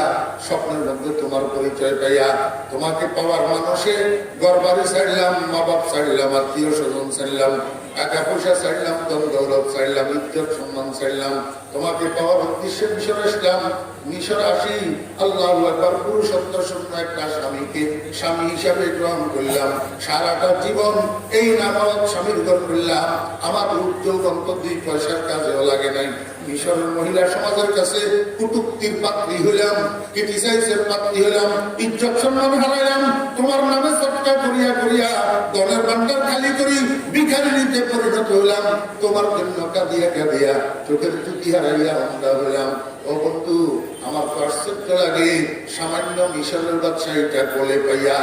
স্বপ্নের মধ্যে তোমার পরিচয় পাইয়া, তোমাকে পাওয়ার মানুষে ঘরবাড়ি ছাড়লাম, মা বাপ ছাড়লাম, আত্মীয় স্বজন ছাড়লাম, টাকা পয়সা ছাড়লাম, ধন দৌলত ছাড়লাম, ইজ্জত সম্মান ছাড়লাম, তোমাকে পাওয়ার উদ্দেশ্যে মিশর আসলাম। মিশর আসি আল্লাহু আকবার, পুরুষত্ব শূন্য একটা স্বামীকে স্বামী হিসাবে গ্রহণ করলাম। সারাটা জীবন এই নামাজ স্বামীর ঘর করলাম, আমার রূপ যৌবন তো 2 পয়সার কাজেও লাগে নাই। মিশরের মহিলা সমাজের কাছে কুটুক্তির পাত্রী হইলাম, ক্রিটিসাইজের পাত্রী হইলাম, ইজ্জত সম্মান হারাইলাম, তোমার নামে সৎকা করিয়া করিয়া ধনের ভান্ডার খালি করি ভিখারিতে পরিণত হইলাম, তোমার জন্য কাঁদিয়া কাঁদিয়া চোখের জ্যোতি হারাইয়া অন্ধা হইলাম। ও বন্ধু, আমার আশ্চর্য লাগে, সামান্য মিশরের বাদশাহীটা কোলে পাইয়া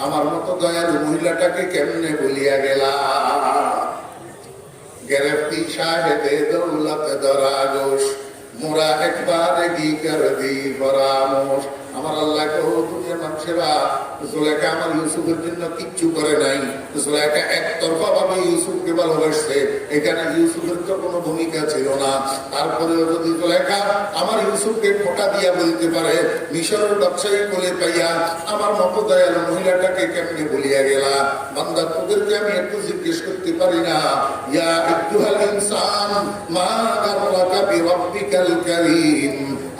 আমার মতো দয়ালু মহিলাটাকে কেমনে বলিয়া গেলা। গেরফতি শাহেদে দৌলত দরাগোশ, মোরা একবার কি কর দি পরামর্শ। আমার আল্লাহ কো, দুনিয়ার মানুষেরা জুলেখা আমার ইউসুফের জন্য কিচ্ছু করে নাই, জুলেখা একতরফা ভাবে ইউসুফকে ভালোবাসছে, এখানে ইউসুফের তো কোনো ভূমিকা ছিল না। তারপরেও যদি জুলেখা আমার ইউসুফকে খোটা দিয়া বলতে পারে, মিশরের ব্যবসায়ী বলে পাইয়া আমার মতো দয়ালু মহিলাটাকে কেমনে বলিয়া গেলা? বান্দা তোদেরকে আমি একটু জিজ্ঞেস করতে পারি না, ইয়া আইয়ুহাল ইনসান মা গাররাকা বিরাব্বিকাল কারীম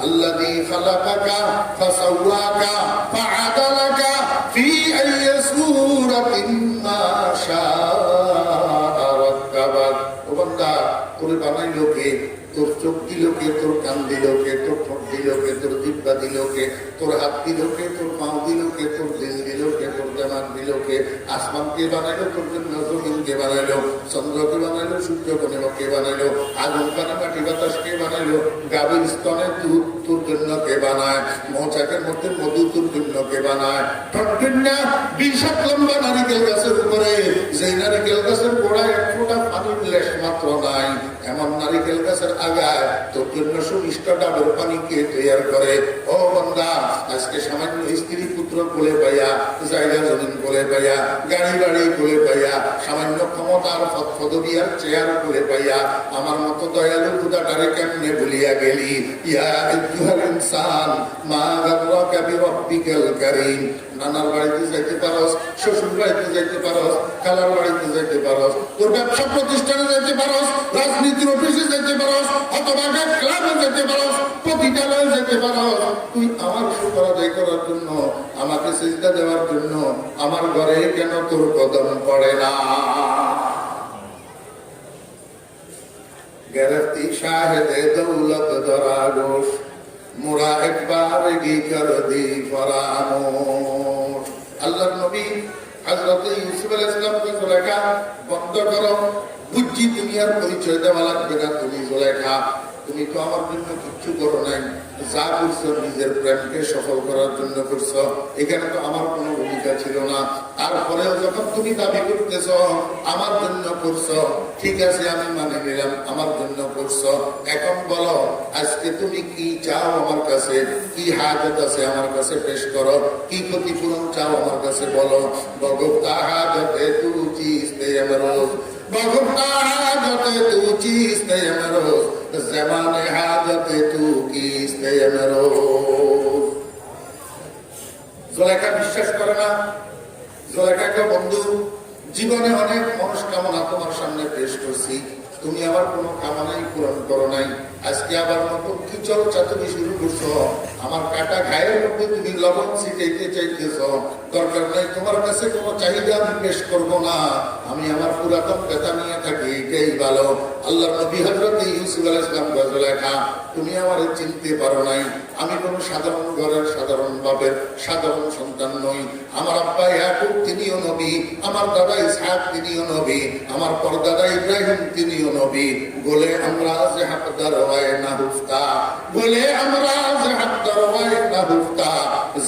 আল্লাযী খালাকাকা ফাসাওয়াকা ফাআদালাকা ফি আইয়ি সূরাতিন মা শাআ রাক্কাবাক। ও বান্দা, তোরে বানাইলো কে? তোর চোখ দিল কে? তোর কান দিল কে? তোর ঠোঁট দিল কে? তোর জিহ্বা দিল কে? তোর হাত দিল কে? তোর পাও দিল কে? তোর দিল দিল কে? তোর দিমাগ দিল কে? আসমানকে বানাইলো তোর জন্য, জমিনকে বানাইলো, চন্দ্রকে বানাইলো, সূর্যকে কে বানাইলো, আগুন পানি মাটি বাতাস কে বানাইলো, গাভীর স্তনে দুধ তোর জন্য কে বানায়, মৌচাকের মধ্যে মধু তোর জন্য কে বানায়, ঠনঠন্যা 20 হাত লম্বা নারিকেল গাছের উপরে যে নারিকেল গাছের গোড়ায় এক ফোঁটা পানির লেশ মাত্র নাই, এমন নারিকেল গাছের আগায় তোর জন্য সুমিষ্ট ডাবের পানি কে তৈরি করে? ও বান্দা, আজকে সামান্য স্ত্রী পুত্র কোলে পাইয়া, জায়গা জমিন কোলে পাইয়া, গাড়ি বাড়ি কোলে পাইয়া, সামান্য ক্ষমতার পদবিয়ার চেয়ার কোলে পাইয়া আমার মতো দয়ালু খুদাটারে কেমনে ভুলিয়া গেলি? ইয়া আইয়ুহাল ইনসান মা গাররাকা বিরাব্বিকাল কারীম। নানার বাড়িতে যাইতে পারস, শ্বশুর বাড়িতে যাইতে পারস, খালার বাড়িতে যাইতে পারস, তোর ব্যবসা প্রতিষ্ঠানে যাইতে পারস, রাজনীতির অফিসে যাইতে পারস, অথবা ক্লাবে যেতে পারস, পতিতালয়ে যেতে পারস, তুই আমার শুকর আদায় করার জন্য, আমাকে সিজদা দেওয়ার জন্য আমার ঘরে কেন তোর কদম পড়ে না? গেরফতি শাহেদে দৌলত দরাগোশ মোরা একবার কি কর দি ফরামোশ। আল্লাহর নবী হযরত ইউসুফ আলাইহিস সালামকে জুলেখা বন্ধ করো, বুঝছি তুমি আর পরিচয় দেওয়া লাগবে না, তুমি জুলেখা, তুমি তো আমার জন্য কিচ্ছু করো নাই, যা করছো নিজের প্রেমকে সফল করার জন্য করছো, এখানে তো আমার কোনো ভূমিকা ছিল না। তারপরেও যখন তুমি দাবি করতেছ আমার জন্য করছো, ঠিক আছে আমি মানে নিলাম আমার জন্য করছো, এখন বলো আজকে তুমি কি চাও আমার কাছে, কি হাজত আছে আমার কাছে পেশ করো, কি ক্ষতিপূরণ চাও আমার কাছে বলো। বগতা হাজতে তু চিজ দে আমরোজ, বগতা হাজতে তু চিজ দে আমরোজ, জমানে হাজতে তু কিস দে আমরোজ। জুলেখা বিশ্বাস করে না। জুলেখাকে বন্ধু, জীবনে অনেক মনস্কামনা তোমার সামনে পেশ করছি, তুমি আমার কোনো কামনাই পূরণ করো নাই, আজকে আবার নতুন কি চর্চা তুমি শুরু করছো, আমার কাটা ঘায়ের মধ্যে তুমি লবণ ছিটাইতে চাইতেছ। দরকার নাই, তোমার কাছে কোনো চাহিদা আমি পেশ করবো না, আমি আমার পুরাতন কথা নিয়ে থাকি, এটাই ভালো। আল্লাহ নবী হযরত ইউসুফ আলাইহিস সালাম জুলেখা, তুমি আমারে চিনতে পারো নাই, আমি কোনো সাধারণ ঘরের সাধারণ বাপের সাধারণ সন্তান নই, আমার আব্বা ইয়াকুব তিনিও নবী, আমার দাদা ইসহাক তিনিও নবী, আমার পরদাদা ইব্রাহিম তিনিও নবী, বলে আমরা যে হাকদার হয় না হুফতা, বলে আমরা যে হাকদার হয় না হুফতা,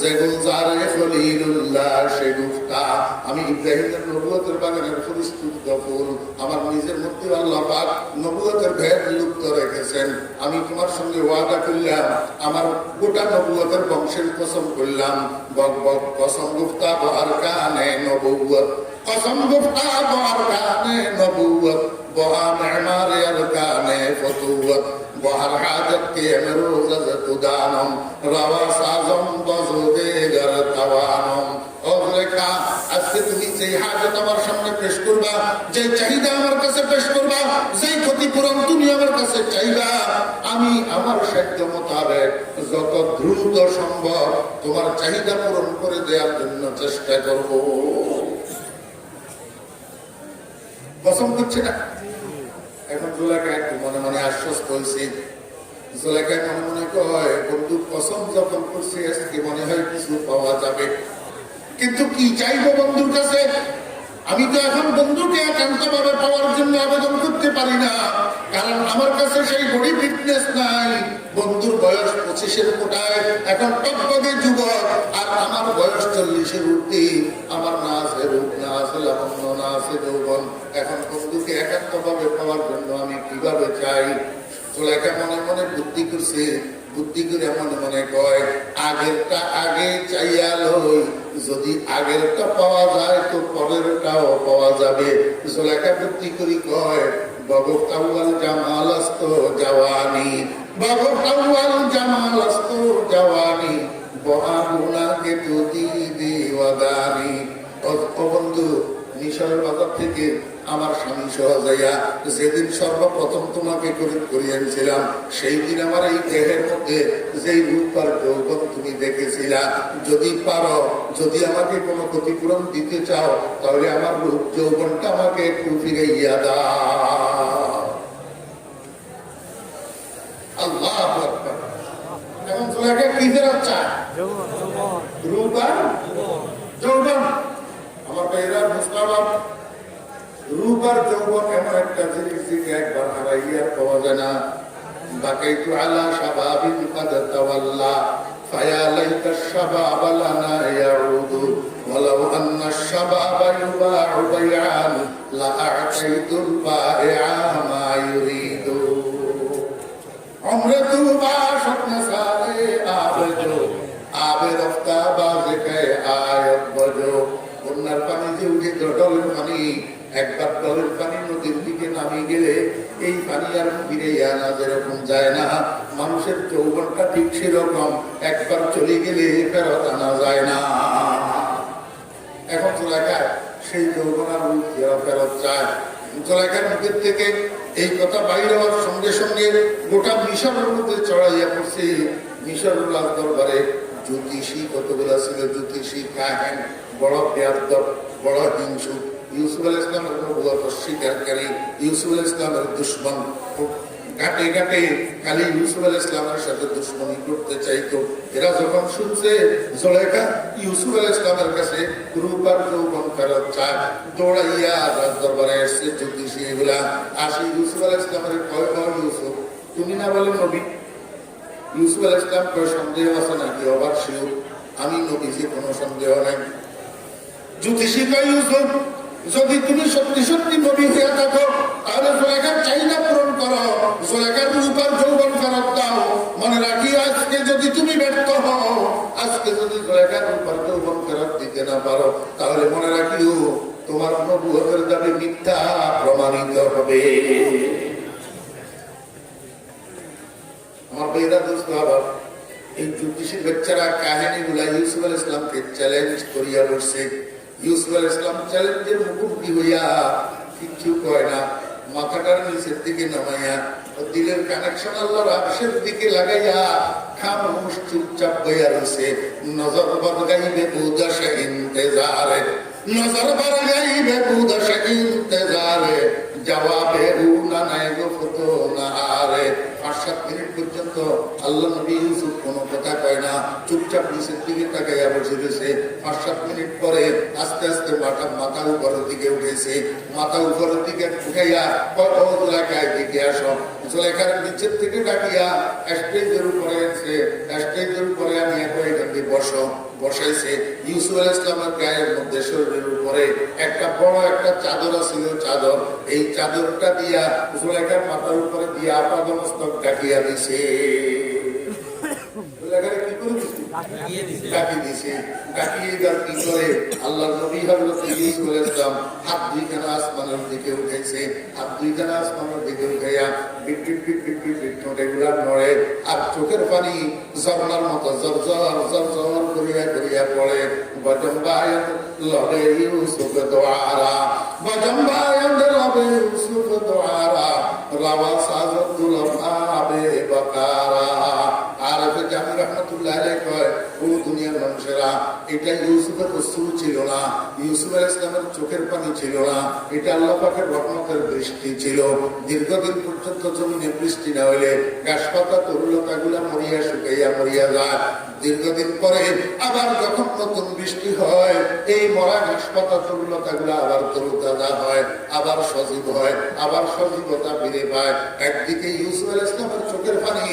যে গুলজারে খলিলুল্লাহ সে গুফতা। আমি ইব্রাহিমের নবুয়তের বাগানের পরিস্ফুটিত ফুল, আমার নিজের মধ্যে আল্লাহ পাক নবুয়তের ভেদ লুপ্ত রেখেছেন। আমি তোমার সঙ্গে ওয়াদা করলাম, আমার গোটা নবুয়তের বংশের কসম করলাম, বক বক কসম গুফতা বহার কানে নবুয়ত, কসম গুফতা বহার কানে নবুয়ত, বহা মেহমারে আরকানে ফতুয়ত, বহার হাজত কে মেরোজ তুদানম, রাওয়া সাজম বজুদে গর তাওয়ানম। ও জুলেখা, আজকে তুমি যে হাজত আমার সামনে পেশ করবা, যে চাহিদা আমার কাছে পেশ করবা, যে ক্ষতিপূরণ তুমি আমার কাছে চাইবা, আমি আমার সাধ্য মোতাবেক যত দ্রুত সম্ভব তোমার চাহিদা পূরণ করে দেওয়ার জন্য চেষ্টা করব। কসম করছে না। এখন জুলেখা একটু মনে মনে আশ্বস্ত হয়েছে। জুলেখা মনে মনে কয়, বন্ধু কসম যখন করছে আজকে মনে হয় কিছু পাওয়া যাবে, কিন্তু কি চাইবো বন্ধুর কাছে? আমি তো এখন বন্ধুকে একান্ত ভাবে পাওয়ার জন্য আবেদন করতে পারি না, কারণ আমার কাছে সেই বডি ফিটনেস নাই। বন্ধুর বয়স 25-এর কোটায়, এখন টকটকে যুবক, আর আমার বয়স 40-এর ঊর্ধ্বে, আমার না আছে রূপ, না আছে লাবণ্য, না আছে যৌবন। এখন বন্ধুকে একান্ত ভাবে পাওয়ার জন্য আমি কিভাবে চাই? জুলেখা মনে মনে বুদ্ধি করছে, বুদ্ধি করে মনে মনে কয়, আগেরটা আগে চাইয়া লই, যদি আগেরটা পাওয়া যায় তো পরেরটাও পাওয়া যাবে। জুলেখা বুদ্ধি করি কয় বগতাওয়াল জামাল আস্ত জাওয়ানি, বগতাওয়াল জামাল আস্ত জাওয়ানি, বহাগুনাকে যদি দেওয়াদানি। ও বন্ধু, মিশরের বাজার থেকে আমার স্বামী সহ যাইয়া যেদিন সর্বপ্রথম তোমাকে করিয়েছিলাম, সেই দিন আমার এই দেহের মধ্যে যেই রূপার যৌবন তুমি দেখেছিলা, যদি পারো, যদি আমাকে কোনো ক্ষতিপূরণ দিতে চাও, তাহলে আমার রূপ যৌবনটা আমাকে একটু ফিরাইয়া দাও। আল্লাহু আকবার। এখন জুলেখা কি ফেরত চায়? রূপ আর যৌবন। আমার ভাইরা মুসলমান, রূপ আর যৌবন এমন একটা জিনিস যে একবার হারাইয়া পাওয়া যায় না। বাকাইতু আলা শাবাবিন কাদ তাওয়াল্লা ফায়া লাইতা শাবাবা লানা ইয়াউদু ওয়ালাউ আন্না শাবাবা ইউবাউ বাইআন লা আ'তাইতুল বা'iআ মা ইউরিদু। উমরে তুবা স্বপ্নে সারে আবেজো আবে রফতা বাজে কে আয়াত বজো। বন্যার পানি যে উঠে ডলের পানি, একবার ডলের পানি নদীর দিকে নামে গেলে এই পানি আর ফিরে আনা যেরকম যায় না, মানুষের যৌবনটা ঠিক সেরকম, একবার চলে গেলে ফেরত আনা যায় না। এখন জুলেখার সেই যৌবন আর ফেরত চায়। জুলেখার মুখের থেকে এই কথা বাইরে হওয়ার সঙ্গে সঙ্গে গোটা মিশরের মধ্যে চড়াইয়া পড়ছে। মিশরের রাজ দরবারে জ্যোতিষী কতগুলা ছিল, জ্যোতিষী, কাহেন, বড় বেয়াদব, বড় হিংসুক, ইউসুফ আলাইহিস সালামের নবুয়ত অস্বীকারী, ইউসুফ আলাইহিস সালামের দুশমন, ঘাটে ঘাটে খালি ইউসুফ আলাইহিস সালামের সাথে দুশমনি করতে চাইতো। এরা যখন শুনছে জুলেখা ইউসুফ আলাইহিস সালামের কাছে রূপ আর যৌবন ফেরত চায়, দৌড়াইয়া রাজ দরবারে এসছে জ্যোতিষী এগুলা। আসি ইউসুফ আলাইহিস সালামের কয়, ইউসুফ তুমি না বলেন নবী? ইউসুফ আলাইহিস সালাম কয় সন্দেহ আছে নাকি? অবাক শিও, আমি নবীজি, কোনো সন্দেহ নাই। জ্যোতিষী কয় ইউসুফ যদি তুমি সত্যি সত্যি নবী হয়ে থাকো তাহলে জুলেখার চাহিদা পূরণ করো, জুলেখার রূপ আর যৌবন ফেরত দাও। মনে রাখি আজকে যদি তুমি ব্যর্থ হও, আজকে যদি জুলেখার রূপ আর যৌবন ফেরত দিতে না পারো, তাহলে মনে রাখিও তোমার নবুয়তের দাবি মিথ্যা প্রমাণিত হবে। আমার বেদা দোস্ত আবার এই জ্যোতিষীর বাচ্চারা কাহিনীগুলা ইউসুফ আলাইহিস সালামকে চ্যালেঞ্জ করিয়া বসছে। ইউসুফ আলাইহিস সালাম চ্যালেঞ্জের মুখোমুখি হইয়া কিচ্ছু কয় না, মাথাটার নিচের দিকে নামাইয়া দিলের কানেকশন আল্লাহর আরশের দিকে লাগাইয়া খামোশ চুপচাপ হইয়া রয়েছে। নজর বর গাইবে বুদাশে ইন্তেজারে, নজর বর গাইবে বুদাশে ইন্তেজারে, জবাবে উনা নাই গো ফতো না আরে। 5-7 মিনিট পর্যন্ত আল্লাহ নবী ইউসুফ কোনো কথা কয় না, চুপচাপ নিচের দিকে তাকাইয়া বসে রয়েছে। 5-7 মিনিট পরে আস্তে আস্তে মাথা উপরের দিকে উঠেছে। মাথা উপরের দিকে উঠাইয়া জুলেখার দিকে আসো, জুলেখার নিচের থেকে ডাকিয়া স্টেজের উপরে এসে, স্টেজের উপরে আমি এখান দিয়ে বসাইছে। ইউসুফ আলাইহিস সালামের গায়ের মধ্যে শরীরের উপরে একটা বড় একটা চাদর ছিল, চাদর, এই চাদরটা দিয়া জুলেখার মাথার উপরে দিয়া আপাদমস্তক ডাকিয়া দিছে। জুলেখারে কি করে দিছে? ডাকি দিছে। ডাকিয়ে কি করে আল্লাহর নবী হযরত ইউসুফ আলাইহিস সালাম হাত দুইখানা আসমানের দিকে উঠেছে। হাত দুইখানা আসমানের দিকে উঠাইয়া বিট বিট বিট বিট বিট বিট ঠোঁটেগুলা নড়ে, আর চোখের পানি ঝর্ণার মতো জর্জর জর্জর করিয়া করিয়া পড়ে। বজম্বায়াত লবে ইউসুফ দোয়ারা, বজম্বায়াত লবে ইউসুফ দোয়ারা, রাওয়া সাজাতুল আবে বাকারা। আর জামি রহমাতুল্লাহ আলাইহি কয়, ও দুনিয়ার মানুষেরা, এটা ইউসুফের অশ্রু ছিল না, ইউসুফ আলাইহিস সালামের চোখের পানি ছিল না, এটা আল্লাহ পাকের রহমতের বৃষ্টি ছিল। দীর্ঘদিন পর্যন্ত জমিনে বৃষ্টি না হইলে গাছপাতা তরুলতা গুলা মরিয়া শুকাইয়া মরিয়া যায়। দীর্ঘদিন পরে আবার যখন নতুন বৃষ্টি হয়, এই মরা ঘাসপাতা তরুলতা গুলা আবার তরুতাজা হয়, আবার সজীব হয়, আবার সজীবতা ফিরে পায়। একদিকে ইউসুফ আলাইহিস সালামের চোখের পানি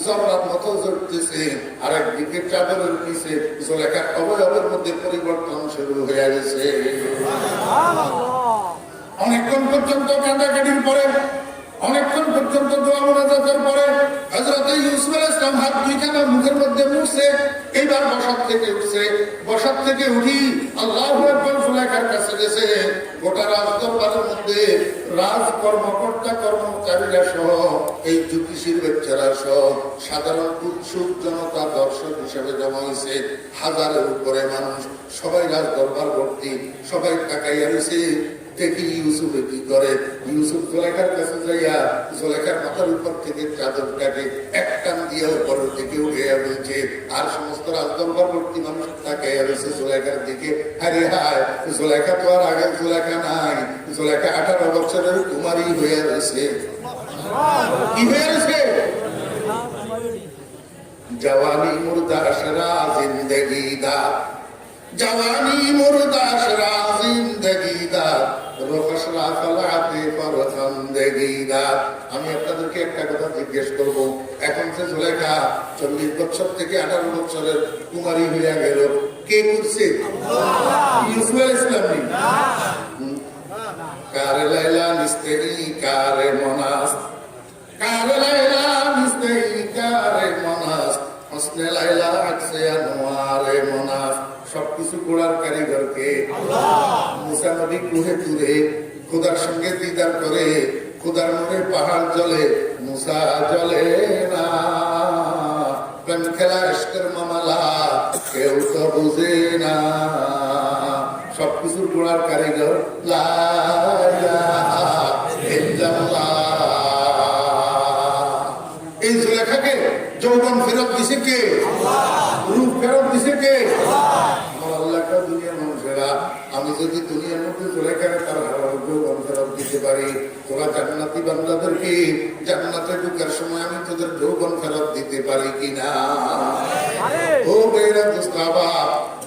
ঝর্ণার মতো ঝরতেছে, আর একদিকে চাদরের নিচে জুলেখার অবয়বের মধ্যে পরিবর্তন শুরু হয়ে গেছে। অনেকক্ষণ পর্যন্ত কান্দাকাটির পরে, অনেকক্ষণ পর্যন্ত দোয়া মোনাজাতের পরে হযরত ইউসুফ আলাইহিস সালাম হাত দুইখানা মুখের মধ্যে উঠছে, এইবার বসার থেকে উঠছে, বসার থেকে উঠি আল্লাহু আকবার জুলাইখার কাছে গেছে। গোটা রাজদরবারের মধ্যে রাজ কর্মকর্তা কর্মচারীরা সহ এই জ্যোতিষীর বাচ্চারা সহ সাধারণ উৎসুক জনতা দর্শক হিসেবে জমা হয়েছে। হাজারের উপরে মানুষ, সবাই রাজদরবার ভর্তি, সবাই তাকাইয়া রয়েছে দেখি ইউসুফে কি করে। ইউসুফ জুলাইখার কাছে যাইয়া জুলাইখার মাথার উপর থেকে চাদরটাকে এক টান দিয়ে উপরের দিকে উঠিয়া ফেলছে। আর সমস্ত রাজদরবার ভর্তি মানুষ তাকাইয়া রয়েছে জুলাইখার দিকে। আরে হায়, জুলাইখা তো আর আগের জুলাইখা নাই, জুলাইখা 18 বছরের কুমারী হয়ে রয়েছে। কি হয়ে রয়েছে? জওয়ানি মুর্দাশরা জিন্দেগি দা, জওয়ানি মুর্দাশরা জিন্দেগি দা, রোকশরা ফলাতে পর জিন্দেগি দা। আমি আপনাদেরকে একটা কথা জিজ্ঞেস করব, এখন যে জুলাইখা 40 বছর থেকে 18 বছরের কুমারী হইয়া গেল, কে করছে? ইউসুফ আলাইহিস সালাম। কারে লাইলা নিস্তেই কারে মনাস, কারে লাইলা নিস্তেই কারে মনাস, হসনে লাইলা আকসে আনোয়ারে মনাস। সবকিছু করার কারিগরকে মুসা নবী কুহে তুরে খোদার সঙ্গে দিদার করে, খোদার মনে পাহাড় জ্বলে, মুসা জ্বলে না। প্রেম খেলা ইশকের মামলা কেউ তো বুঝে না। সবকিছুর গোড়ার কারিগর লা ইলাহা ইল্লাল্লাহ। এই জুলেখাকে যৌবন ফেরত দিছে কে? রূপ ফেরত দিছে কে? আমার আল্লাহটা দুনিয়ার মানুষেরা, আমি যদি দুনিয়ার মধ্যে জুলেখাকে তার যৌবন ফেরত দিতে পারি, তোরা জান্নাতি বান্দাদেরকে জান্নাতে ঢুকার সময় আমি তোদের যৌবন ফেরত দিতে পারি কিনা? ও বেরা দোস্তাবা,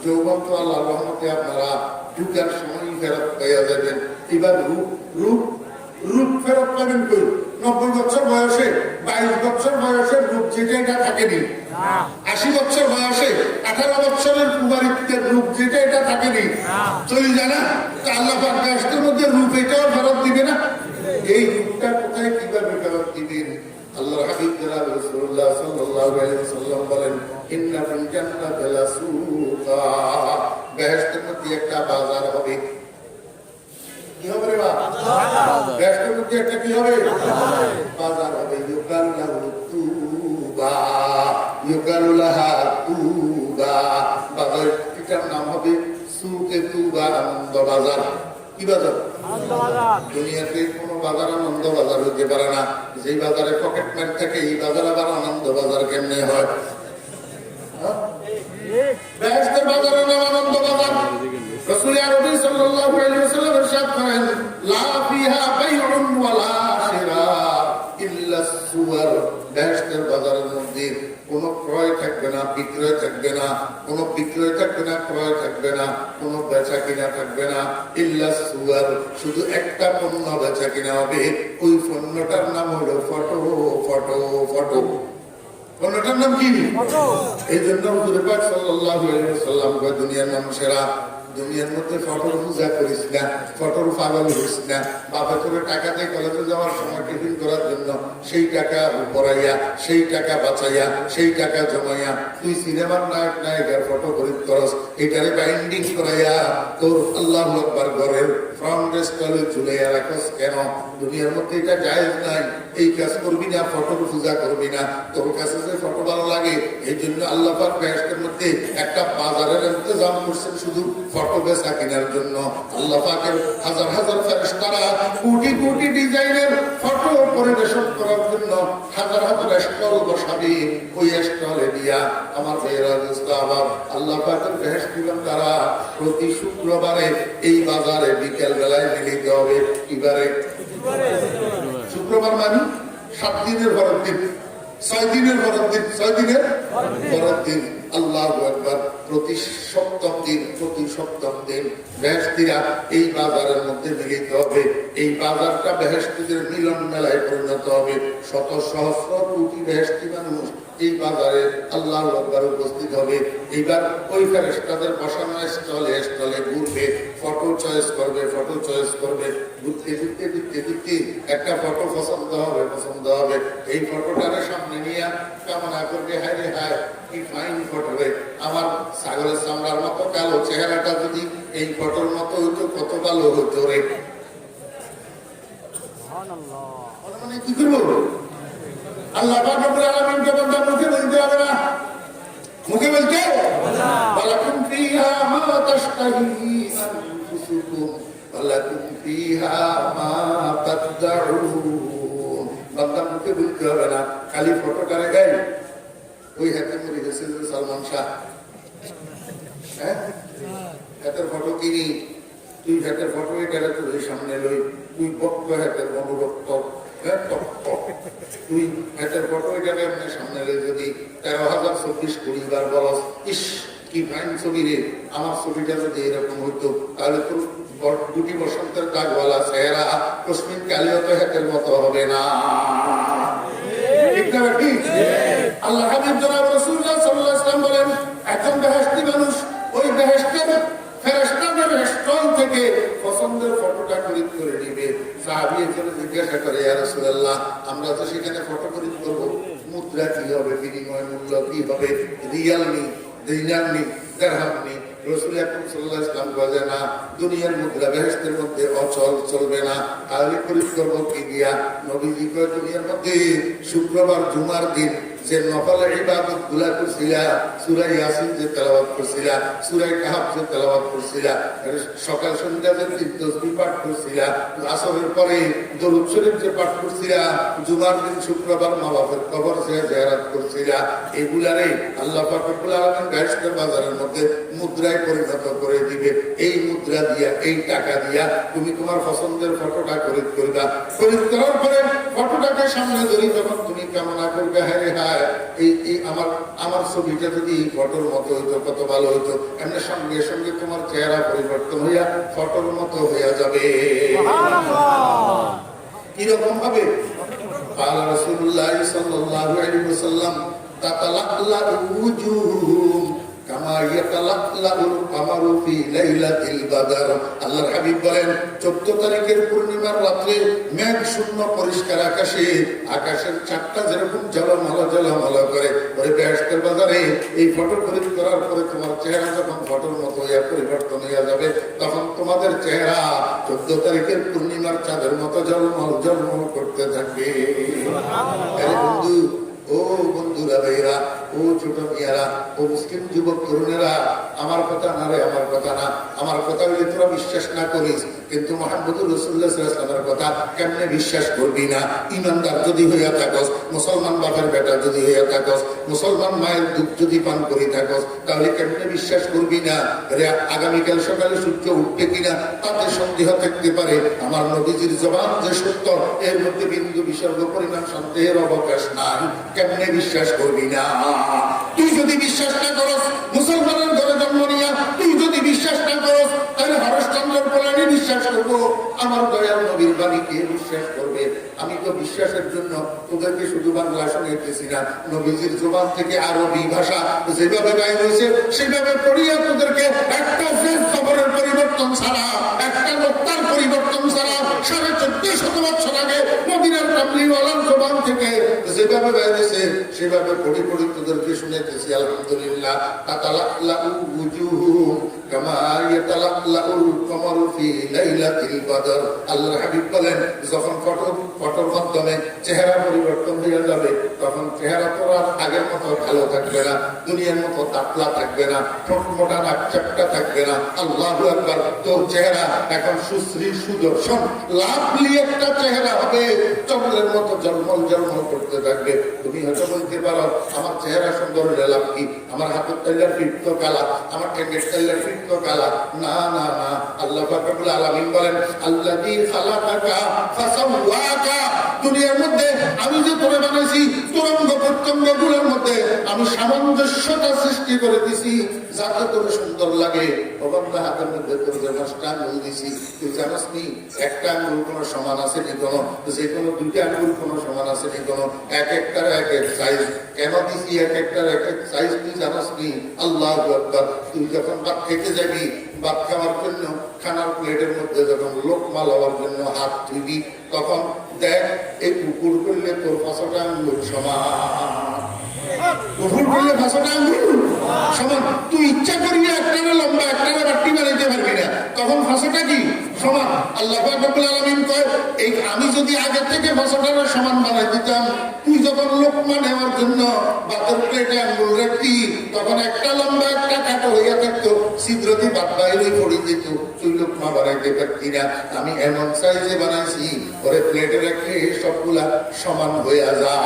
যৌবন তো আল্লাহর রহমতে আপনারা ঢুকার সময় ফেরত পেয়ে যাবেন। এবার রূপ ফেরত পাবেন কই? 90 বছর বয়সে, 22 বছর বয়সে রূপ যেটা থাকেনি, 80 বছর বয়সে 18 বছরের কুমারীত্বের রূপ যেটা এটা থাকেনি, চলে যায় না? তা আল্লাহ পাক গাছের মধ্যে রূপ এটাও ফেরত দিবে না? এই রূপটা কোথায় কিভাবে ফেরত দিবেন? আল্লাহর হাবিব জনাব রাসূলুল্লাহ সাল্লাল্লাহু আলাইহি ওয়াসাল্লাম বলেন, ইন্না ফিল জান্নাতি লাসুকা, বেহেশতের মধ্যে একটা বাজার হবে। কি হবে রে বাবা? বেহেশতের মধ্যে একটা কি হবে? বাজার হবে। ইউকালু লাহু তুবা, ইউকালু লাহা তুবা। বাজার এটার নাম হবে সুকে তুবা, আনন্দ বাজার। কি বাজার? দুনিয়াতে কোন বাজার আনন্দ বাজার হতে পারে না। যেই বাজারে পকেট মার থাকে এই বাজার আবার আনন্দ বাজার কেমনে হয়? বেহেশতের বাজারের নাম আনন্দ বাজার। রাসূল আরবি সাল্লাল্লাহু আলাইহি ওয়াসাল্লাম ইরশাদ করেন, লা ফিহা বাইউন ওয়ালা শিরা ইল্লা সুওয়ার। বেহেশতের বাজারের মধ্যে কোনো ক্রয় থাকবে না, বিক্রয় থাকবে না, কোনো বিক্রয় থাকবে না, ক্রয় থাকবে না, কোনো বেচা কিনা থাকবে না। ইল্লা সুওয়ার, শুধু একটা পণ্য বেচা কিনা হবে। ওই পণ্যটার নাম হলো ফটো। ফটো ফটো পণ্যটার নাম কি? এই জন্য হুজুর পাক সাল্লাল্লাহু আলাইহি ওয়াসাল্লাম কয়, দুনিয়ার মানুষেরা দুনিয়ার মধ্যে ফটোর পূজা করিস না, ফটোর পাগল হইস না। বাপে করে টাকা দিয়ে কলেজে যাওয়ার সময় টিফিন করার জন্য সেই টাকা পড়াইয়া, সেই টাকা বাঁচাইয়া, সেই টাকা জমাইয়া তুই সিনেমার নায়ক নায়িকার ফটো খরিদ করস, এটারে বাইন্ডিং করাইয়া তোর আল্লাহু আকবার ঘরের ফ্রন্ট ডেস্কে ঝুলাইয়া রাখস কেন? দুনিয়ার মধ্যে এটা জায়েজ নাই। এই কাজ করবি না, ফটোর পূজা করবি না। তোর কাছে যে ফটো ভালো লাগে এই জন্য আল্লাহ পাক বেহেশতের মধ্যে একটা বাজারের ইন্তজাম করছেন শুধু ফটো বেচা কেনার জন্য। আল্লাহ পাকের হাজার হাজার ফেরেশতারা কোটি কোটি ডিজাইনের ফটো পরিবেশন করার জন্য হাজার হাজার স্টল বসাবে। ওই স্টলে দিয়া আমার ভাইয়েরা দোস্তাবা, আল্লাহ পাকের বেহেশতি বান্দারা প্রতি শুক্রবারে এই বাজারে বিকেল বেলায় মিলিত হবে। কিবারে? শুক্রবার মানে 7 দিনের বড় দিন, 6 দিনের বড় দিন, 6 দিনের বড় দিন। আল্লাহু আকবার। প্রতি সপ্তম দিন বেহেশতিরা এই বাজারের মধ্যে মিলিত হবে। এই বাজারটা বেহেশতিদের মিলন মেলায় পরিণত হবে। শত সহস্র কোটি বেহেশতি মানুষ এই বাজারে আল্লাহু আকবার উপস্থিত হবে। এইবার ওই ফেরেশতাদের বসানো স্টলে ঘুরবে, ফটো চয়েস করবে। ঘুরতে একটা ফটো পছন্দ হবে। এই ফটোটারে সামনে নিয়ে কামনা করবে, হায় রে হায় কি ফাইন ফটো রে, আমার ছাগলের চামড়ার মতো কালো চেহারাটা যদি এই ফটোর মতো হইতো কত ভালো হইতো রে। মানে কি করবো? আল্লাহ পাক রব্বুল আলামিনকে বান্দা মুখে বলতে হবে না, মুখে বলতে ওয়ালাকুম ফিহা মা তাশতাহি আনফুসুকুম ওয়ালাকুম ফিহা মা তাদউন। বান্দা মুখে বলতে হবে না, খালি ফটোটা রেখে ওই হাতে মরে গেছে সালমান শাহ, হ্যাঁ হাতের ফটো কিনি, তুই হাতের ফটো এটা তোর সামনে লই, তুই বক্ত হাতের মনোবক্ত, তুই হাতের ফটো এটাকে আপনার সামনে লই, যদি 13,024 বার বলস ইস কি ফাইন ছবি রে, আমার ছবিটা যদি এরকম হইতো তাহলে তোর দুটি বসন্তের দাগওয়ালা চেহারা কসমিন কালিও তো হাতের মতো হবে না। ঠিক না ঠিক? আল্লাহ হাবিব জনাব রাসূলুল্লাহ সাল্লাল্লাহু আলাইহি ওয়াসাল্লাম বলেন, এখন বেহেশতি মানুষ ওই বেহেশতের ফেরেশতাদের স্টল থেকে পছন্দের ফটোটা খরিদ করে নিবে। সাহাবী এসে জিজ্ঞাসা করে, ইয়া রাসূলুল্লাহ আমরা তো সেখানে ফটো খরিদ করব, মুদ্রা কি হবে, বিনিময় মূল্য কি হবে, রিয়াল নি, দিনার নি, দিরহাম নি? রাসূল আকরাম সাল্লাল্লাহু আলাইহি ওয়াসাল্লাম বলেন, না, দুনিয়ার মুদ্রা বেহেশতের মধ্যে অচল চলবে না, তাহলে খরিদ করব কি দিয়া? নবীজি কয়, দুনিয়ার মধ্যে শুক্রবার জুমার দিন যে নফল ইবাদত গুলা করছিলা, সূরা ইয়াসিন যে তেলাওয়াত করছিলা, সূরা কাহফ যে তেলাওয়াত করছিলা, সকাল সন্ধ্যা যে তাসবিহ পাঠ করছিলা, আসরের পরে দরুদ শরীফ যে পাঠ করছিলা, জুমার দিন শুক্রবার মা বাবার কবর যে জিয়ারত করছিলা, এগুলারে আল্লাহ পাক রব্বুল আলামিন বেহেশতের বাজারের মধ্যে মুদ্রায় পরিণত করে দিবে। এই মুদ্রা দিয়া, এই টাকা দিয়া তুমি তোমার পছন্দের ফটোটা খরিদ করবা। খরিদ করার পরে ফটোটাকে সামনে ধরি তখন তুমি কামনা করবে, হ্যাঁ রে হায় এই আমার ছবিটা যদি এই ফটোর মতো হইতো কত ভালো হইতো। এমনি সঙ্গে সঙ্গে তোমার চেহারা পরিবর্তন হইয়া ফটোর মতো হইয়া যাবে। কিরকম হবে? قال رسول الله صلى الله عليه وسلم تتلألأ الوجوه كما يتلألأ القمر في ليلة البدر। আল্লাহর হাবিব বলেন, 14 তারিখের পূর্ণিমার রাতে মেঘ শূন্য পরিষ্কার আকাশে, আকাশের চাঁদটা যেরকম ঝলমল করে, ওই বেহেশতের বাজারে এই ফটো খরিদ করার পরে তোমার চেহারা যখন ফটোর মতো হইয়া পরিবর্তন হইয়া যাবে, তখন তোমাদের চেহারা 14 তারিখের পূর্ণিমার চাঁদের মতো ঝলমল করতে থাকবে। আরে বন্ধু, ও বন্ধুরা, ভাইরা, ও ছোট মিয়ারা, ও মুসলিম যুবক তরুণেরা, আমার কথা না রে, আমার কথা না, আমার কথা হইলে তোরা বিশ্বাস না করিস, কিন্তু মুহাম্মদুর রাসূলুল্লাহ সাল্লাল্লাহু আলাইহি ওয়াসাল্লামের কথা কেমনে বিশ্বাস করবি না? ইমানদার যদি হইয়া থাকস, মুসলমান বাবার বেটা যদি হইয়া থাকস, মুসলমান মায়ের দুধ যদি পান করি থাকস, তাহলে কেমনে বিশ্বাস করবি না? আগামীকাল সকালে সূর্য উঠবে কিনা তাতে সন্দেহ থাকতে পারে, আমার নবীজির জবান যে সত্য, এর মধ্যে বিন্দু বিসর্গ পরিমাণ সন্দেহের অবকাশ নাই। কেমনে বিশ্বাস করবি না? তুই যদি বিশ্বাস না করস, মুসলমানের ঘরে জন্ম নিয়া তুই যদি বিশ্বাস না করস, তাহলে হরশ্চন্দ্রের পোলানি বিশ্বাস করবো, আমার দয়াল নবীর বাণীকে বিশ্বাস করবে। আমি তো বিশ্বাসের জন্য তোদেরকে শুধু বাংলা শুনাইতেছি না, নবীজির জবান থেকে আরবি ভাষা যেভাবে গায়ে রয়েছে সেভাবে পড়িয়া তোদেরকে একটা খবরের পরিবর্তন ছাড়া, একটা বক্তার পরিবর্তন ছাড়া 1450 বছর আগে মদিনার কামলিওয়ালার জবান থেকে যেভাবে গায়ে রয়েছে সেভাবে পড়ি তোদেরকে শুনাইতেছি। আলহামদুলিল্লাহ। তাতালাআলু উজুহুম কামা ইয়াতালাআলুল কমারু ফি লাইলাতিল বদর। আল্লাহর হাবিব বলেন, যখন ফটোর মাধ্যমে চেহারা পরিবর্তন হয়ে যাবে, তখন চেহারা তো আর আগের মতো ভালো থাকবে না, দুনিয়ার মতো তাপলা থাকবে না, ঠোঁট মোটা নাক চাপটা থাকবে না। আল্লাহু আকবার। তোর চেহারা এখন সুশ্রী সুদর্শন লাভলি একটা চেহারা হবে, চন্দ্রের মতো জলমল জলমল করতে থাকবে। তুমি হয়তো বলতে পারো, আমার চেহারা সুন্দর হলে লাভ কি? আমার হাতের তাইলার ফিট তো কালা, আমার ঠেঙ্গের তাইলার ফিট তো কালা। না না না, আল্লাহ পাক রব্বুল আলামিন বলেন, আল্লাযী খালাকাকা ফাসাওয়াকা। দুনিয়ার মধ্যে আমি যে তোরে বানাইছি, তোর অঙ্গ প্রত্যঙ্গগুলোর মধ্যে আমি সামঞ্জস্যতা সৃষ্টি করে দিছি, যাতে তোর সুন্দর লাগে। বাবা, হাতের মধ্যে তোর যে 5টা আঙ্গুল দিছি, তুই জানাস নি একটা আঙ্গুল কোনো সমান আছে নি? কোনো যে কোনো 2টা আঙ্গুল কোনো সমান আছে নি? কোনো এক একটার এক এক সাইজ। কেন দিছি এক একটার এক এক সাইজ তুই জানাস নি? আল্লাহু আকবার। তুই যখন ভাত খেতে যাবি, ভাত খাওয়ার জন্য খানার প্লেটের মধ্যে যখন লোকমা লওয়ার জন্য হাত ধুবি, তখন দেখ এই কুকুর করলে তোর 5টা আঙ্গুল সমান। ভুল করলে ভাষাটা আঙ্গুল সমান। তুই ইচ্ছা করিয়া একটারে লম্বা একটারে বাট্টি বানাইতে পারবি না, তখন ভাষাটা কি সমান। আল্লাহ পাক রব্বুল আলামিন কয়, এই আমি যদি আগে থেকে ভাষাটারে সমান বানাই দিতাম, তুই যখন লোকমা নেওয়ার জন্য ভাতের প্লেটে আঙ্গুল রাখতি, তখন একটা লম্বা একটা কাটা হইয়া থাকতো, ছিদ্রতি ভাত বাইরে পড়ে যেত, তুই লোকমা বানাইতে পারতি না। আমি এমন সাইজে বানাইছি, পরে প্লেটে রাখলে সবগুলা সমান হইয়া যায়।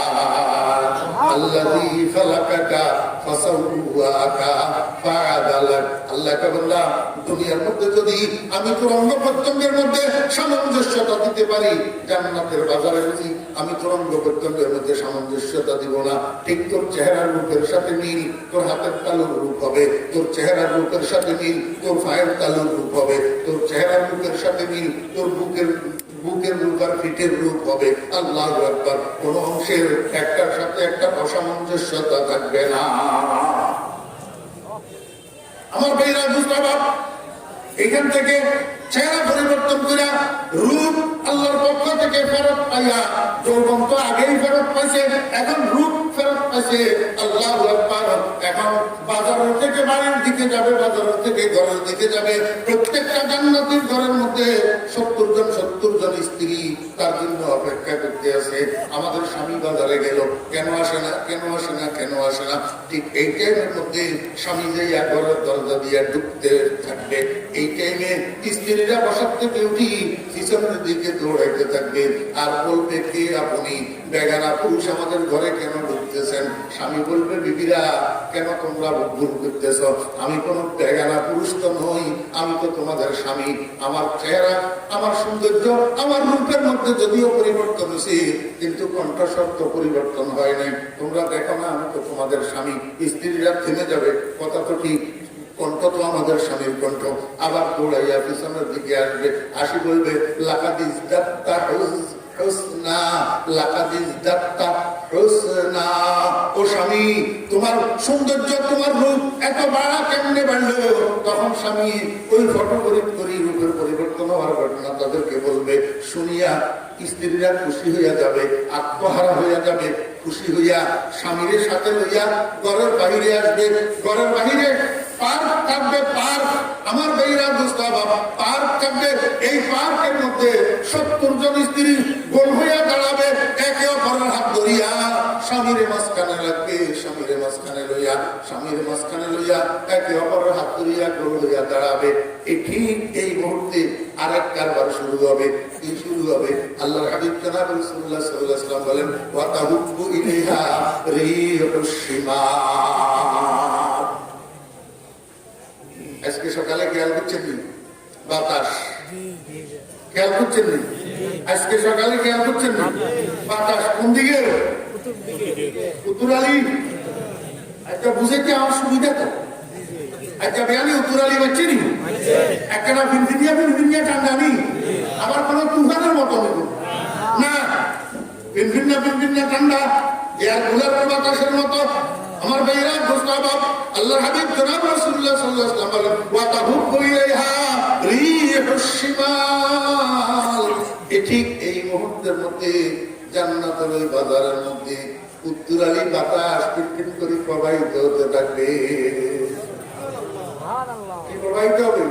আল্লাযী খালাকাকা ফাসাওয়াকা ফাআদালাক। আল্লাহ কে বললাম, দুনিয়ার মধ্যে যদি আমি তোর অঙ্গ প্রত্যঙ্গের মধ্যে সামঞ্জস্যতা দিতে পারি, জান্নাতের বাজারে বুঝি আমি তোর অঙ্গ প্রত্যঙ্গের মধ্যে সামঞ্জস্যতা দিব না। ঠিক তোর চেহারার রূপের সাথে মিল তোর হাতের তালুর রূপ হবে, তোর চেহারার রূপের সাথে মিল তোর পায়ের তালুর রূপ হবে, তোর চেহারার রূপের সাথে মিল তোর বুকের রূপ আর পিঠের রূপ হবে। আল্লাহু আকবার। কোন অংশের একটার সাথে একটা অসামঞ্জস্যতা থাকবে না। আমার ভাইরা বুঝতে পার, এখান থেকে চেহারা পরিবর্তন করে রূপ আল্লাহর পক্ষ থেকে ফেরত পাইয়া, যৌবন তো আগেই ফেরত পাইছে, এখন রূপ ফেরত পাইছে। আল্লাহু আকবার। এখন বাজারের থেকে বাড়ির দিকে যাবে, বাজারের থেকে ঘরের দিকে যাবে। প্রত্যেকটা জান্নাতের ঘরের মধ্যে 70 জন স্ত্রী তার জন্য অপেক্ষা করতে আছে। আমাদের স্বামী বাজারে গেল, কেন আসে না, কেন আসে না, কেন আসে না। ঠিক এই টাইমের মধ্যে স্বামী যে ঘরের দরজা দিয়ে ঢুকতে থাকবে, এই টাইমে স্ত্রীরা বসার থেকে উঠি পিছনের দিকে দৌড়াইতে থাকবে আর বলবে, কে আপনি? বেগানা পুরুষ আমাদের ঘরে কেন ঢুকতেছেন? স্বামী বলবে, বিবিরা কেন তোমরা ভুল করতেছ? আমি কোন বেগানা পুরুষ তো নই, আমি তো তোমাদের স্বামী। আমার চেহারা, আমার সৌন্দর্য, আমার রূপের মধ্যে যদিও পরিবর্তন হয়েছে, কিন্তু কণ্ঠস্বর তো পরিবর্তন হয় নাই। তোমরা দেখো না, আমি তো তোমাদের স্বামী। স্ত্রীরা থেমে যাবে, কথা তো ঠিক, কণ্ঠ তো আমাদের স্বামীর কণ্ঠ। আবার দৌড়াইয়া পিছনের দিকে আসবে, আসি বলবে, লাকাদিস দাত্তা হুসনা, লাকাদিস দাত্তা হুসনা। ও স্বামী, তোমার সৌন্দর্য, তোমার রূপ এত বাড়া কেমনে বাড়লো? তখন স্বামী ওই ফটো করি রূপের পরিবর্তন হওয়ার ঘটনা তাদেরকে বলবে। শুনিয়া স্ত্রীরা খুশি হইয়া যাবে, আত্মহারা হইয়া যাবে। খুশি হইয়া স্বামীর সাথে লইয়া ঘরের বাহিরে আসবে। ঘরের বাহিরে পার্ক থাকবে, পার্ক। আমার ভাইরা দুস্তাবা, পার্ক থাকবে। এই পার্কের মধ্যে 70 জন স্ত্রী গোল হইয়া দাঁড়াবে, একে অপরের হাত ধরিয়া স্বামীর মাঝখানে লাগবে, স্বামীর মাঝখানে লইয়া, স্বামীর মাঝখানে লইয়া একে অপরের হাত ধরিয়া গোল হইয়া দাঁড়াবে। ঠিক এই মুহূর্তে আরেক কারবার শুরু হবে। কি শুরু হবে? আল্লাহর হাবিব জনাব রাসূলুল্লাহ সাল্লাল্লাহু আলাইহি ওয়াসাল্লাম বলেন, ওয়া তাহুব্বু ইলাইহা রিহুশ শিমার। আজকে সকালে খেয়াল করছেন নি বাতাস? খেয়াল করছেন নি? আজকে সকালে খেয়াল করছেন নি বাতাস কোন দিকে? উত্তরালি। একটা বুঝে কি আমার সুবিধা তো? একটা বেয়ালি উত্তরালি বাচ্চি নি, একটা ভিনভিনিয়া ঠান্ডা নি, আবার কোন তুফানের মতো না। ভিনভিনিয়া ঠান্ডা, এর গোলাপের বাতাসের মতো। আমার ভাইরা গোস্তাবাব, আল্লাহর হাবিব জনাব রাসূলুল্লাহ সাল্লাল্লাহু আলাইহি ওয়াসাল্লাম বলেন, ওয়া তাহুব্বু ইলাইহা রিহুশ শিমাল। ঠিক এই মুহূর্তের মধ্যে জান্নাতের ওই বাজারের মধ্যে উত্তরালি বাতাস টিপটিপ করে প্রবাহিত হতে থাকবে। কি প্রবাহিত হবে?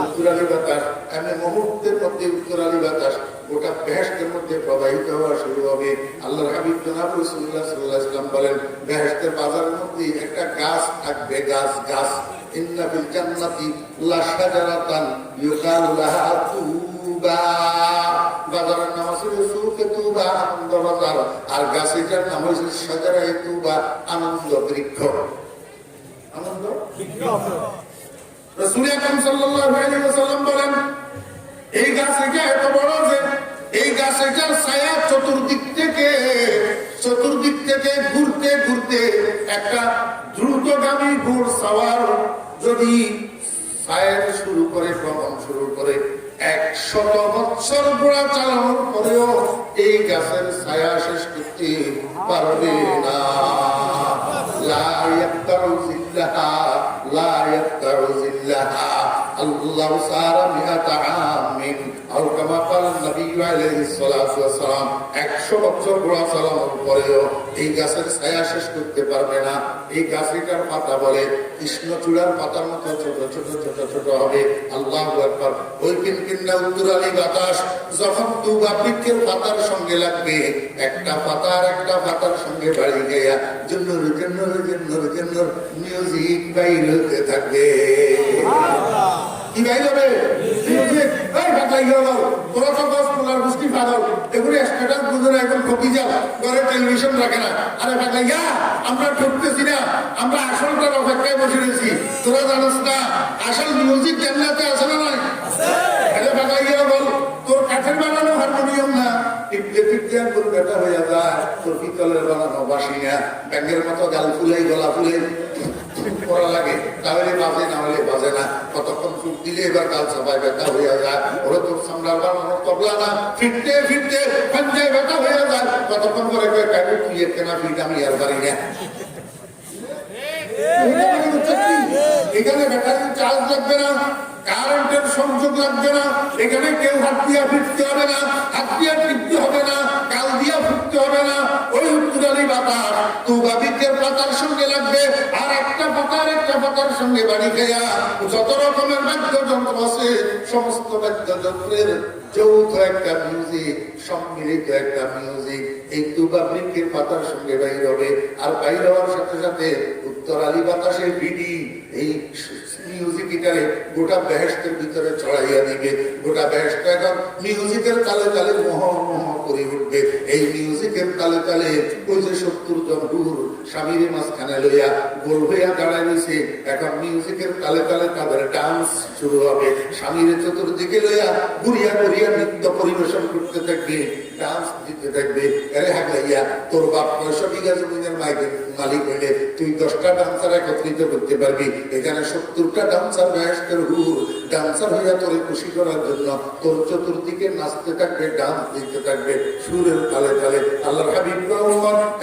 উত্তরালি বাতাস। এমন মুহূর্তের মধ্যে উত্তরালি বাতাস গোটা বেহেশতের মধ্যে প্রবাহিত হওয়া শুরু হবে। আল্লাহর হাবিব জনাব রাসূলুল্লাহ সাল্লাল্লাহু আলাইহি ওয়াসাল্লাম বলেন, বেহেশতের বাজারের মধ্যে একটা গাছ থাকবে, গাছ। ইন্না ফিল জান্নাতি লাশাজারাতান ইউকালু লাহা তুবা। বাজারের নাম আছে সুকে তুবা, আনন্দ বাজার। আর গাছটার নাম হচ্ছে শাজারায়ে তুবা, আনন্দ বৃক্ষ। আনন্দ বৃক্ষ। রাসূল আকরাম সাল্লাল্লাহু আলাইহি ওয়াসাল্লাম বলেন, এই গাছটা এত বড় যে এই গাছটার ছায়া চতুর্দিক থেকে ঘুরতে একটা দ্রুতগামী ঘোড় সাওয়ার যদি ছায়া শুরু করে, ভ্রমণ শুরু করে, 100 বছর ঘোড়া চালানোর পরেও এই গাছের ছায়া শেষ করতে পারবে না। লা ইয়াক্তারু জিল্লাহা, লা ইয়াক্তারু জিল্লাহা। আল্লাহু সারা মিআতা আমিন আও কামা ক্বালা নবী আলাইহিস সালাতু ওয়াস সালাম 100 বছর ঘোড়া চালানোর পরেও এই গাছের ছায়া শেষ করতে পারবে না। এই গাছটার পাতা বলে কৃষ্ণচূড়ার পাতার মতো ছোট ছোট ছোট ছোট হবে। আল্লাহু আকবার। ওই কিনকিন্না উত্তরালি বাতাস যখন তুবা বৃক্ষের পাতার সঙ্গে লাগবে, একটা পাতা আর একটা পাতার সঙ্গে বাড়ি গিয়া জন্নর জন্নর জন্নর জন্নর মিউজিক বাইর হতে থাকবে। কি বাইর হবে? মিউজিক। এই বাতাই গেল তোরা তো দশ পোলার গোষ্ঠী পাগল, এগুলি স্ট্যাটাস বুঝে না, এখন কপি যাও, ঘরে টেলিভিশন রাখে না। আরে বাতাই গা, আমরা ঠকতেছি না, আমরা আসলটার অপেক্ষায় বসে রয়েছি। তোরা জানোস না আসল মিউজিক জান্নাতে আছে না নয়? আরে বাতাই গেল বল, তোর কাঠের বানানো হারমোনিয়াম না, টিপতে টিপতে তোর বেটা হয়ে যায়, তোর পিতলের বানানো বাসি না, ব্যাঙের মতো গাল ফুলাই গলা ফুলাই করা লাগে, তাহলে বাজে, না হলে বাজে না। কতক্ষণ ফুট দিলে এবার গাল চাপায় ব্যথা হয়ে যায়। ওরা তোর সামলার বানানো তবলা না, ফিরতে ফিরতে পাঞ্জায় ব্যথা হয়ে যায়। কতক্ষণ করে কাটে তুই কেনা ফিট আমি আর পারি না। এখানে ব্যাটারি চার্জ লাগবে না, কারেন্টের সংযোগ লাগবে না, এখানে কেউ হাত দিয়া ফিরতে হবে না, হাত দিয়া টিপতে হবে না, কাল দিয়া ফুটতে হবে না। ওই উত্তরালি বাতাস তুবা বৃক্ষের পাতার সঙ্গে লাগবে, আর একটা পাতার সঙ্গে বাড়ি খেয়া যত রকমের বাদ্যযন্ত্র আছে সমস্ত বাদ্যযন্ত্রের যৌথ একটা মিউজিক, সম্মিলিত একটা মিউজিক এই তুবা বৃক্ষের পাতার সঙ্গে বাইর হবে। আর বাইর হওয়ার সাথে সাথে উত্তরালি বাতাসের বিডি এই মিউজিক এটারে গোটা বেহেশতের ভিতরে ছড়াইয়া দিবে। গোটা বেহেশত এখন মিউজিকের তালে তালে মোহ মোহ করে উঠবে। এই মিউজিকের তালে তালে ওই যে 70 জন হুর স্বামীর মাঝখানে লইয়া গোল হইয়া দাঁড়ায় রয়েছে, এখন মিউজিকের তালে তালে তাদের ডান্স শুরু হবে। স্বামীর চতুর্দিকে লইয়া ঘুরিয়া ঘুরিয়া নৃত্য পরিবেশন করতে থাকবে, ডান্স দিতে থাকবে। আরে হাগলাইয়া তোর বাপ 900 বিঘা জমিনের মালিক হইলে তুই 10টা ডান্সার একত্রিত করতে পারবি। এখানে 70টা ডান্সার বেহেশতের হুর ডান্সার হইয়া তোরে খুশি করার জন্য তোর চতুর্দিকে নাচতে থাকবে, ডান্স দিতে থাকবে সুরের তালে তালে। আল্লাহর হাবিব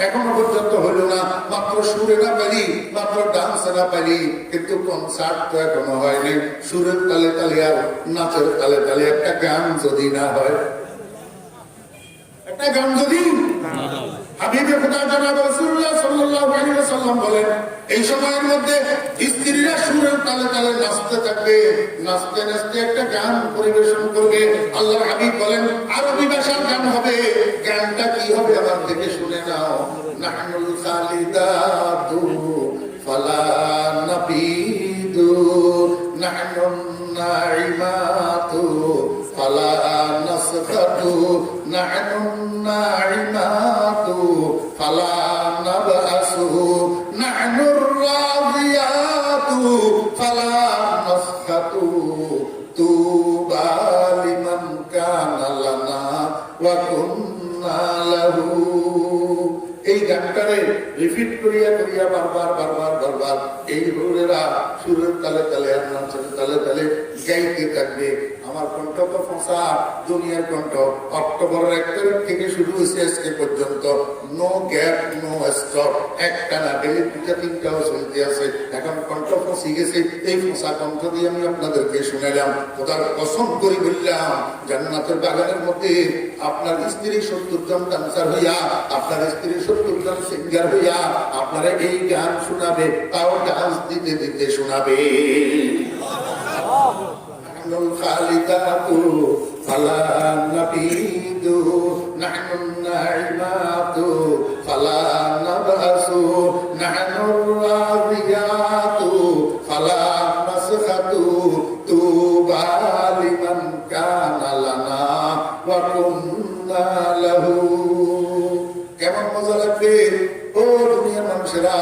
এখনো পর্যন্ত হইল না, মাত্র সুরে না পারি, মাত্র ডান্সে না পারি, কিন্তু কনসার্ট তো এখনো হয়নি। সুরের তালে তালে আর নাচের তালে তালে একটা গান যদি না হয়, একটা গান যদি হাবিবে খোদা জনাব রাসূলুল্লাহ সাল্লাল্লাহু আলাইহি ওয়াসাল্লাম বলেন, এই সময়ের মধ্যে স্ত্রীরা সুরের তালে তালে নাচতে থাকবে, নাচতে নাচতে একটা গান পরিবেশন করবে। আল্লাহর হাবিব বলেন আরবি ভাষার গান হবে। গানটা কি হবে আমার থেকে শুনে নাও। নাহনুল খালিদাতু ফালা নাবিদু, নাহনুন নাইমাতু ফালা নাসখাতু, নাহনুন নাইমাতু ফালা নাবআসু, নাহনুর রাদিয়াতু ফালা নাসখাতু, তুবা লিমান কানা লানা ওয়া কুন্না লাহু। এই গানটারে রিপিট করিয়া করিয়া বারবার বারবার বারবার এই হুরেরা সুরের তালে তালে আর নাচের তালে তালে গাইতে থাকবে। আমার কণ্ঠ তো ফসা, দুনিয়ার কণ্ঠ। অক্টোবরের 1 তারিখ থেকে শুরু হয়েছে আজকে পর্যন্ত, নো গ্যাপ নো স্টপ, একটা না ডেলি 2-3টাও চলতে আছে। এখন কণ্ঠ ফসি গেছে, এই ফসা কণ্ঠ দিয়ে আমি আপনাদেরকে শুনালাম। খোদার কসম করি বললাম, জান্নাতের বাগানের মধ্যে আপনার স্ত্রী 70 জন ডান্সার হইয়া, আপনার স্ত্রী 70 জন সিঙ্গার হইয়া আপনারা এই গান শোনাবে, তাও ডান্স দিতে দিতে শোনাবে। খালিদাতু ফালা নাবিদু, নাহনুন নাইমাতু ফালা নাবআসু, নাহনুর রাদিয়াতু ফালা নাসখাতু, তুবা লিমান কানা লানা ওয়া কুন্না লাহু। কেমন মজা লাগবে ও দুনিয়ার মানুষেরা,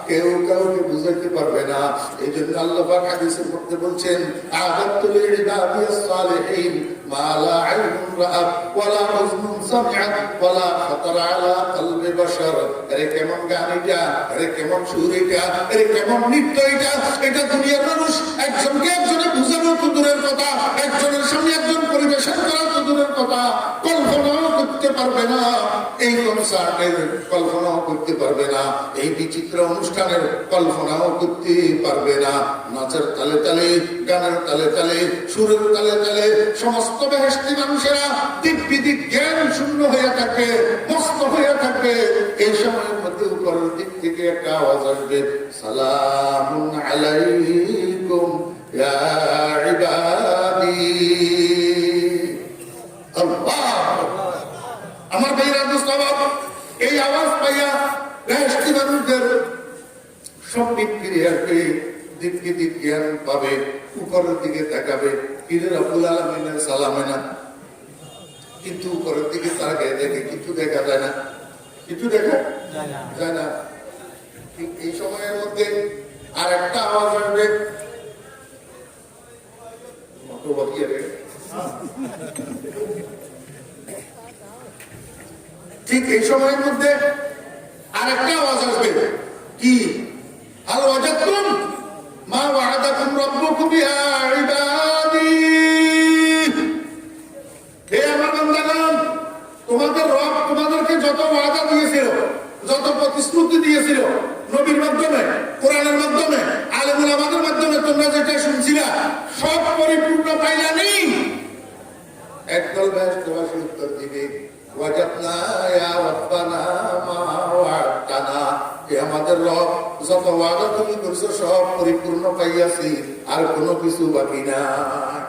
কেউ কাউকে বুঝাইতে পারবে না। এই জন্য আল্লাহ পাক হাদিসের মধ্যে বলছেন, আ'দাতু লি'ইবাদিস সালিহিন মা লা আইনুন রাআত ওয়া লা উযনুন সামি'আত ওয়া লা খাতারা আলা কলবি বাশার। আরে কেমন গান এটা, আরে কেমন সুর এটা, আরে কেমন নৃত্য এটা। এটা দুনিয়ার মানুষ একজনকে একজনে বুঝানো তো দূরের কথা, একজনের সামনে একজন পরিবেশন করা তো দূরের কথা, কল্পনাও করতে পারবে না। এই কনসার্টের কল্পনাও করতে পারবে না, এই বিচিত্র অনুষ্ঠানের কল্পনাও করতে পারবে না। নাচের তালে তালে, গানের তালে তালে, সুরের তালে তালে সমস্ত সমস্ত বেহেশতি মানুষেরা দিক বিদিক জ্ঞান শূন্য হয়ে থাকবে, মস্ত হয়ে থাকবে। এই সময়ের মধ্যে উপরের দিক থেকে একটা আওয়াজ আসবে, সালামুন আলাইকুম ইয়া ইবাদি। আল্লাহ, আমার ভাইরা মুস্তাফা, এই আওয়াজ পাইয়া বেহেশতি মানুষদের সব দিক ফিরে আসবে, দিক বিদিক জ্ঞান পাবে, উপরের দিকে তাকাবে, পীর রব্বুল আলামিনের সালামে না। কিন্তু উপরের দিকে তাকায় দেখে কিছু দেখা যায় না, কিছু দেখা যায় না। ঠিক এই সময়ের মধ্যে আর একটা আওয়াজ আসবে, ঠিক এই সময়ের মধ্যে আর একটা আওয়াজ আসবে, কি? হাল ওয়াজাদতুম মা ওয়া'আদাকুম রাব্বুকুম ইয়া ইবাদি। হে আমার বান্দাগণ, তোমাদের রব তোমাদেরকে যত ওয়াদা দিয়েছিল, যত প্রতিশ্রুতি দিয়েছিল, নবীর মাধ্যমে, কোরআনের মাধ্যমে, আলেম উলামাদের মাধ্যমে তোমরা যেটা শুনছিলা, সব পরিপূর্ণ পাইলা নেই। একদল বেহেশতবাসী উত্তর দিবে, ওয়াজাদনা ইয়া রাব্বানা মা ওয়া'আদতানা। হে আমাদের রব, যত ওয়াদা তুমি করেছো সব পরিপূর্ণ পাইয়াছি, আর কোনো কিছু বাকি নাই।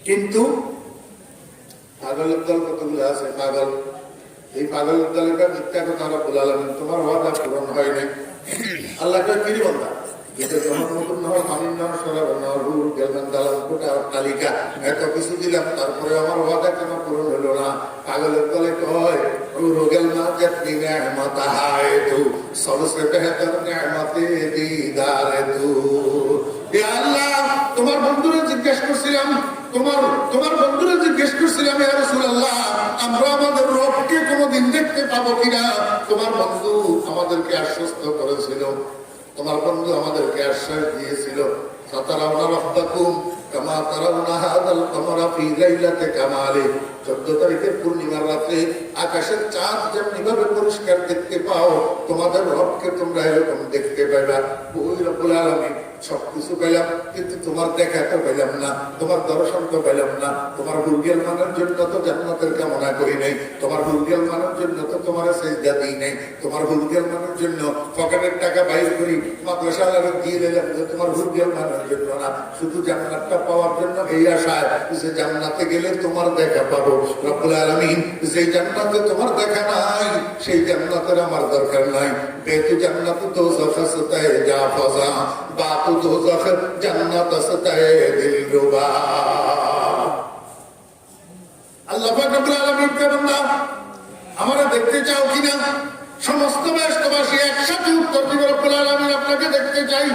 কিন্তু পাগলের দল কতগুলো আছে, পাগল। এই পাগলের দলটা মিথ্যা কথা রব্বুল আলামিন, তোমার ওয়াদা পূরণ হয় নাই। আল্লাহ কয়, কি বন্ধা, এটা যখন নতুন নহর পানির নাম সরাব নহর হুর গেলমান দালাল গোটা তালিকা এত কিছু দিলাম, তারপরে আমার ওয়াদা কেন পূরণ হলো না? পাগলের দলে কয়, হুর গেলমা জাতনি নেমত হায় তু সবসে বেহতর নেমতে দিদারে তু। হে আল্লাহ, তোমার বন্ধুরা জিজ্ঞেস করছিলাম, তোমার বন্ধুরা জিজ্ঞেস করছিলাম, ইয়া রাসূলুল্লাহ, আমরা আমাদের রবকে কোনোদিন দেখতে পাবো কিনা? তোমার বন্ধু আমাদেরকে আশ্বস্ত করেছিল, তোমার বন্ধু আমাদেরকে আশ্বাস দিয়েছিল, সাতারাউনা রাব্বাকুম কামা তারাউনা হাযাল কামারা ফি লাইলাতি কামালি। 14 তারিখের পূর্ণিমার রাতে আকাশের চাঁদ যেমনি ভাবে পরিষ্কার দেখতে পাও, তোমাদের রবকে তোমরা এরকম দেখতে পাইবা। ওই রব্বুল আলামিন সবকিছু পেলাম, কিন্তু তোমার দেখা তো পেলাম না, তোমার দর্শন তো পেলাম না। তোমার হুরগেল মানের জন্য তো জান্নাতের কামনা করি নাই, তোমার হুরগেল মানের জন্য তো তোমার সেজদা দিই নাই, তোমার হুরগেল মানের জন্য পকেটের টাকা বাইর করি মাদ্রাসাওয়ালাকে দিয়ে দিলাম, তোমার হুরগেল মানের জন্য না, শুধু জান্নাতটা পাওয়ার জন্য এই আশায় যে জান্নাতে গেলে তোমার দেখা পাবো। রব্বুল আলামিন, যেই জান্নাতে তোমার দেখা নাই, সেই জান্নাতের আমার দরকার নাই। বেতু জান্নাত দোজখ সতায়ে যা ফাজা, বাতু দোজখ জান্নাত সতায়ে দিলরুবা। আল্লাহ পাক রব্বুল আলামিন কে বান্দা, আমারে দেখতে চাও কিনা? সমস্ত বেহেশতবাসী একসাথে উত্তর দিবে, রব্বুল আলামিন আপনাকে দেখতে চাই।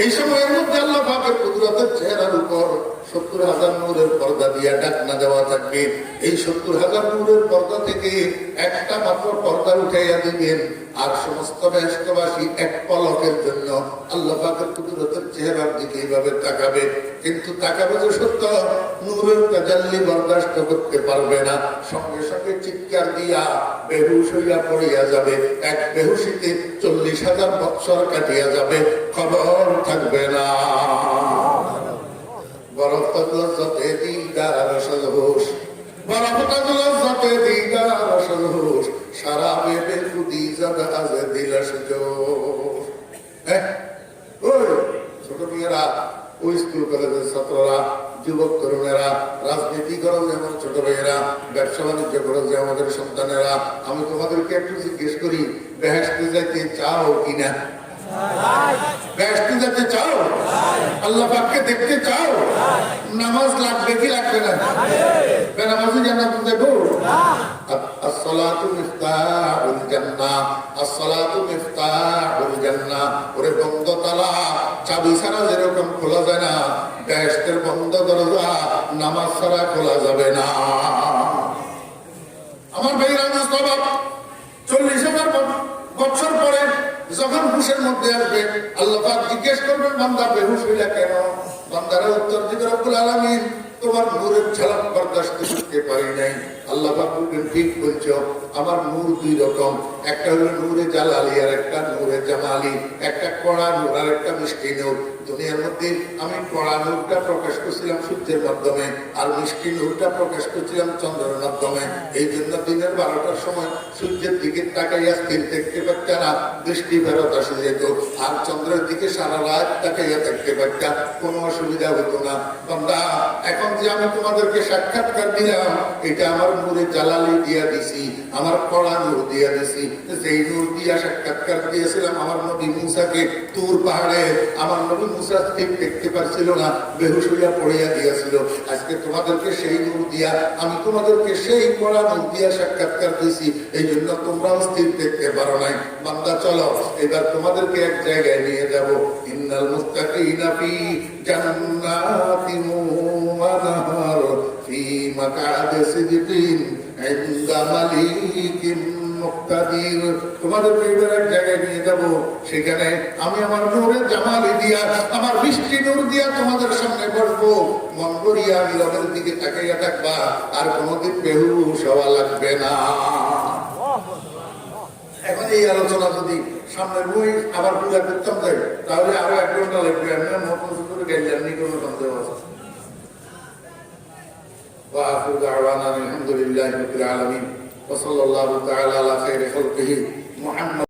এই সময়ের মধ্যে আল্লাহ পাকের কুদরতের চেহারার উপর 70,000 নূরের পর্দা দিয়ে ঢাকনা দেওয়া থাকবে। এই 70,000 নূরের পর্দা থেকে একটা মাত্র পর্দা উঠাইয়া দিবেন, আর সমস্ত বেহেশতবাসী এক পলকের জন্য আল্লাহ পাকের কুদরতের চেহারার দিকে এইভাবে তাকাবে। কিন্তু তাকাবে যে সত্য, নূরের তাজাল্লি বরদাস্ত করতে পারবে না, সঙ্গে সঙ্গে চিৎকার দিয়া বেহুশ হইয়া পড়িয়া যাবে। এক বেহুশিতে 40,000 বৎসর কাটিয়া যাবে, খবর থাকবে না। বরফতগুলো যতে দিদার সজহুশ, বরফতগুলো যতে দিদার সজহুশ, সারা বেবে খুদি যাবে আজ দিলাস জোশ। ওই ছোট মেয়েরা, ওই স্কুল কলেজের ছাত্ররা, যুবক তরুণেরা, রাজনীতি করো যেমন ছোট ভাইয়েরা, ব্যবসা বাণিজ্য করো যে আমাদের সন্তানেরা, আমি তোমাদেরকে একটু জিজ্ঞেস করি, বেহেশতে যাইতে চাও কিনা? বেহেশতে যেতে চাও? আল্লাহ পাককে দেখতে চাও? নামাজ লাগবে কি লাগবে না? বেনামাজি জান্নাত দেব? আসসালাতু মিফতাহুল জান্নাহ, আসসালাতু মিফতাহুল জান্নাহ। ওরে বন্ধ তালা, চাবি ছাড়া যেরকম খোলা যায় না, বেহেশতের বন্ধ দরজা নামাজ ছাড়া খোলা যাবে না। আমার ভাইরা মুস্তাফা, 40,000 বছর পরে যখন হুশের মধ্যে আসবে, আল্লাহ পাক জিজ্ঞেস করবেন, বান্দা বেহুশ হইলা কেন? বান্দারা উত্তর দিবে, রব্বুল আলামিন, তোমার নূরের ঝলক বরদাস্ত করতে পারি নাই। আল্লাহ পাক বললেন, ঠিক বলছো, আমার নূর দুই রকম, একটা হলো নূরে জালালি আর একটা নূরে জামালি, একটা কড়া নূর আর একটা মিষ্টি নূর। দুনিয়ার মধ্যে আমি কড়া নূরটা প্রকাশ করছিলাম সূর্যের মাধ্যমে, আর মিষ্টি নূরটা প্রকাশ করছিলাম চন্দ্রের মাধ্যমে। এই জন্য দিনের 12টার সময় সূর্যের দিকে তাকাইয়া স্থির দেখতে পারতাম না, দৃষ্টি ফেরত আসে যেত, আর চন্দ্রের দিকে সারা রাত তাকাইয়া দেখতে পারতাম, কোনো অসুবিধা হতো না। বান্দা, এখন যে আমি তোমাদেরকে সাক্ষাৎকার দিলাম, এটা আমার নূরে জালালি দিয়া দিছি, আমার কড়া নূর দিয়া দিছি। সেই নূর দিয়া সাক্ষাৎকার দিয়েছিলাম আমার নবী মূসাকে তুর পাহাড়ে। আমার নবী মূসা ঠিক দেখতে পারছিল না, বেহুশ হইয়া পড়িয়া দিয়েছিল। আজকে তোমাদেরকে সেই নূর দিয়া, আমি তোমাদেরকে সেই কড়া নূর দিয়া সাক্ষাৎকার দিছি, এই জন্য তোমরাও স্থির দেখতে পারো নাই। বান্দা চলো, এবার তোমাদেরকে এক জায়গায় নিয়ে যাব। ইন্নাল মুত্তাকিনা ফি জান্নাতিন ওয়া নাহার ফি মাকআদি সিদকিন ইনদা মালিকিন মুক্তাদির। তোমাদেরকে এবার এক জায়গায় নিয়ে যাব, সেখানে আমি আমার নূরের জামালি দিয়া, আমার মিষ্টি নূর দিয়া তোমাদের সামনে বসবো। মন করিয়া নীরবের দিকে তাকাইয়া থাকবা, আর কোনোদিন বেহুশ হওয়া লাগবে না। এখন এই আলোচনা যদি সামনের বই আবার পূজা করতাম যাই, তাহলে আরো 1 ঘন্টা লাগবে। আমি মত করে গেলাম, নি কোনো সন্দেহ আছে। وآخر دعوانا الحمد لله رب العالمين وصلى الله تعالى على خير خلقه محمد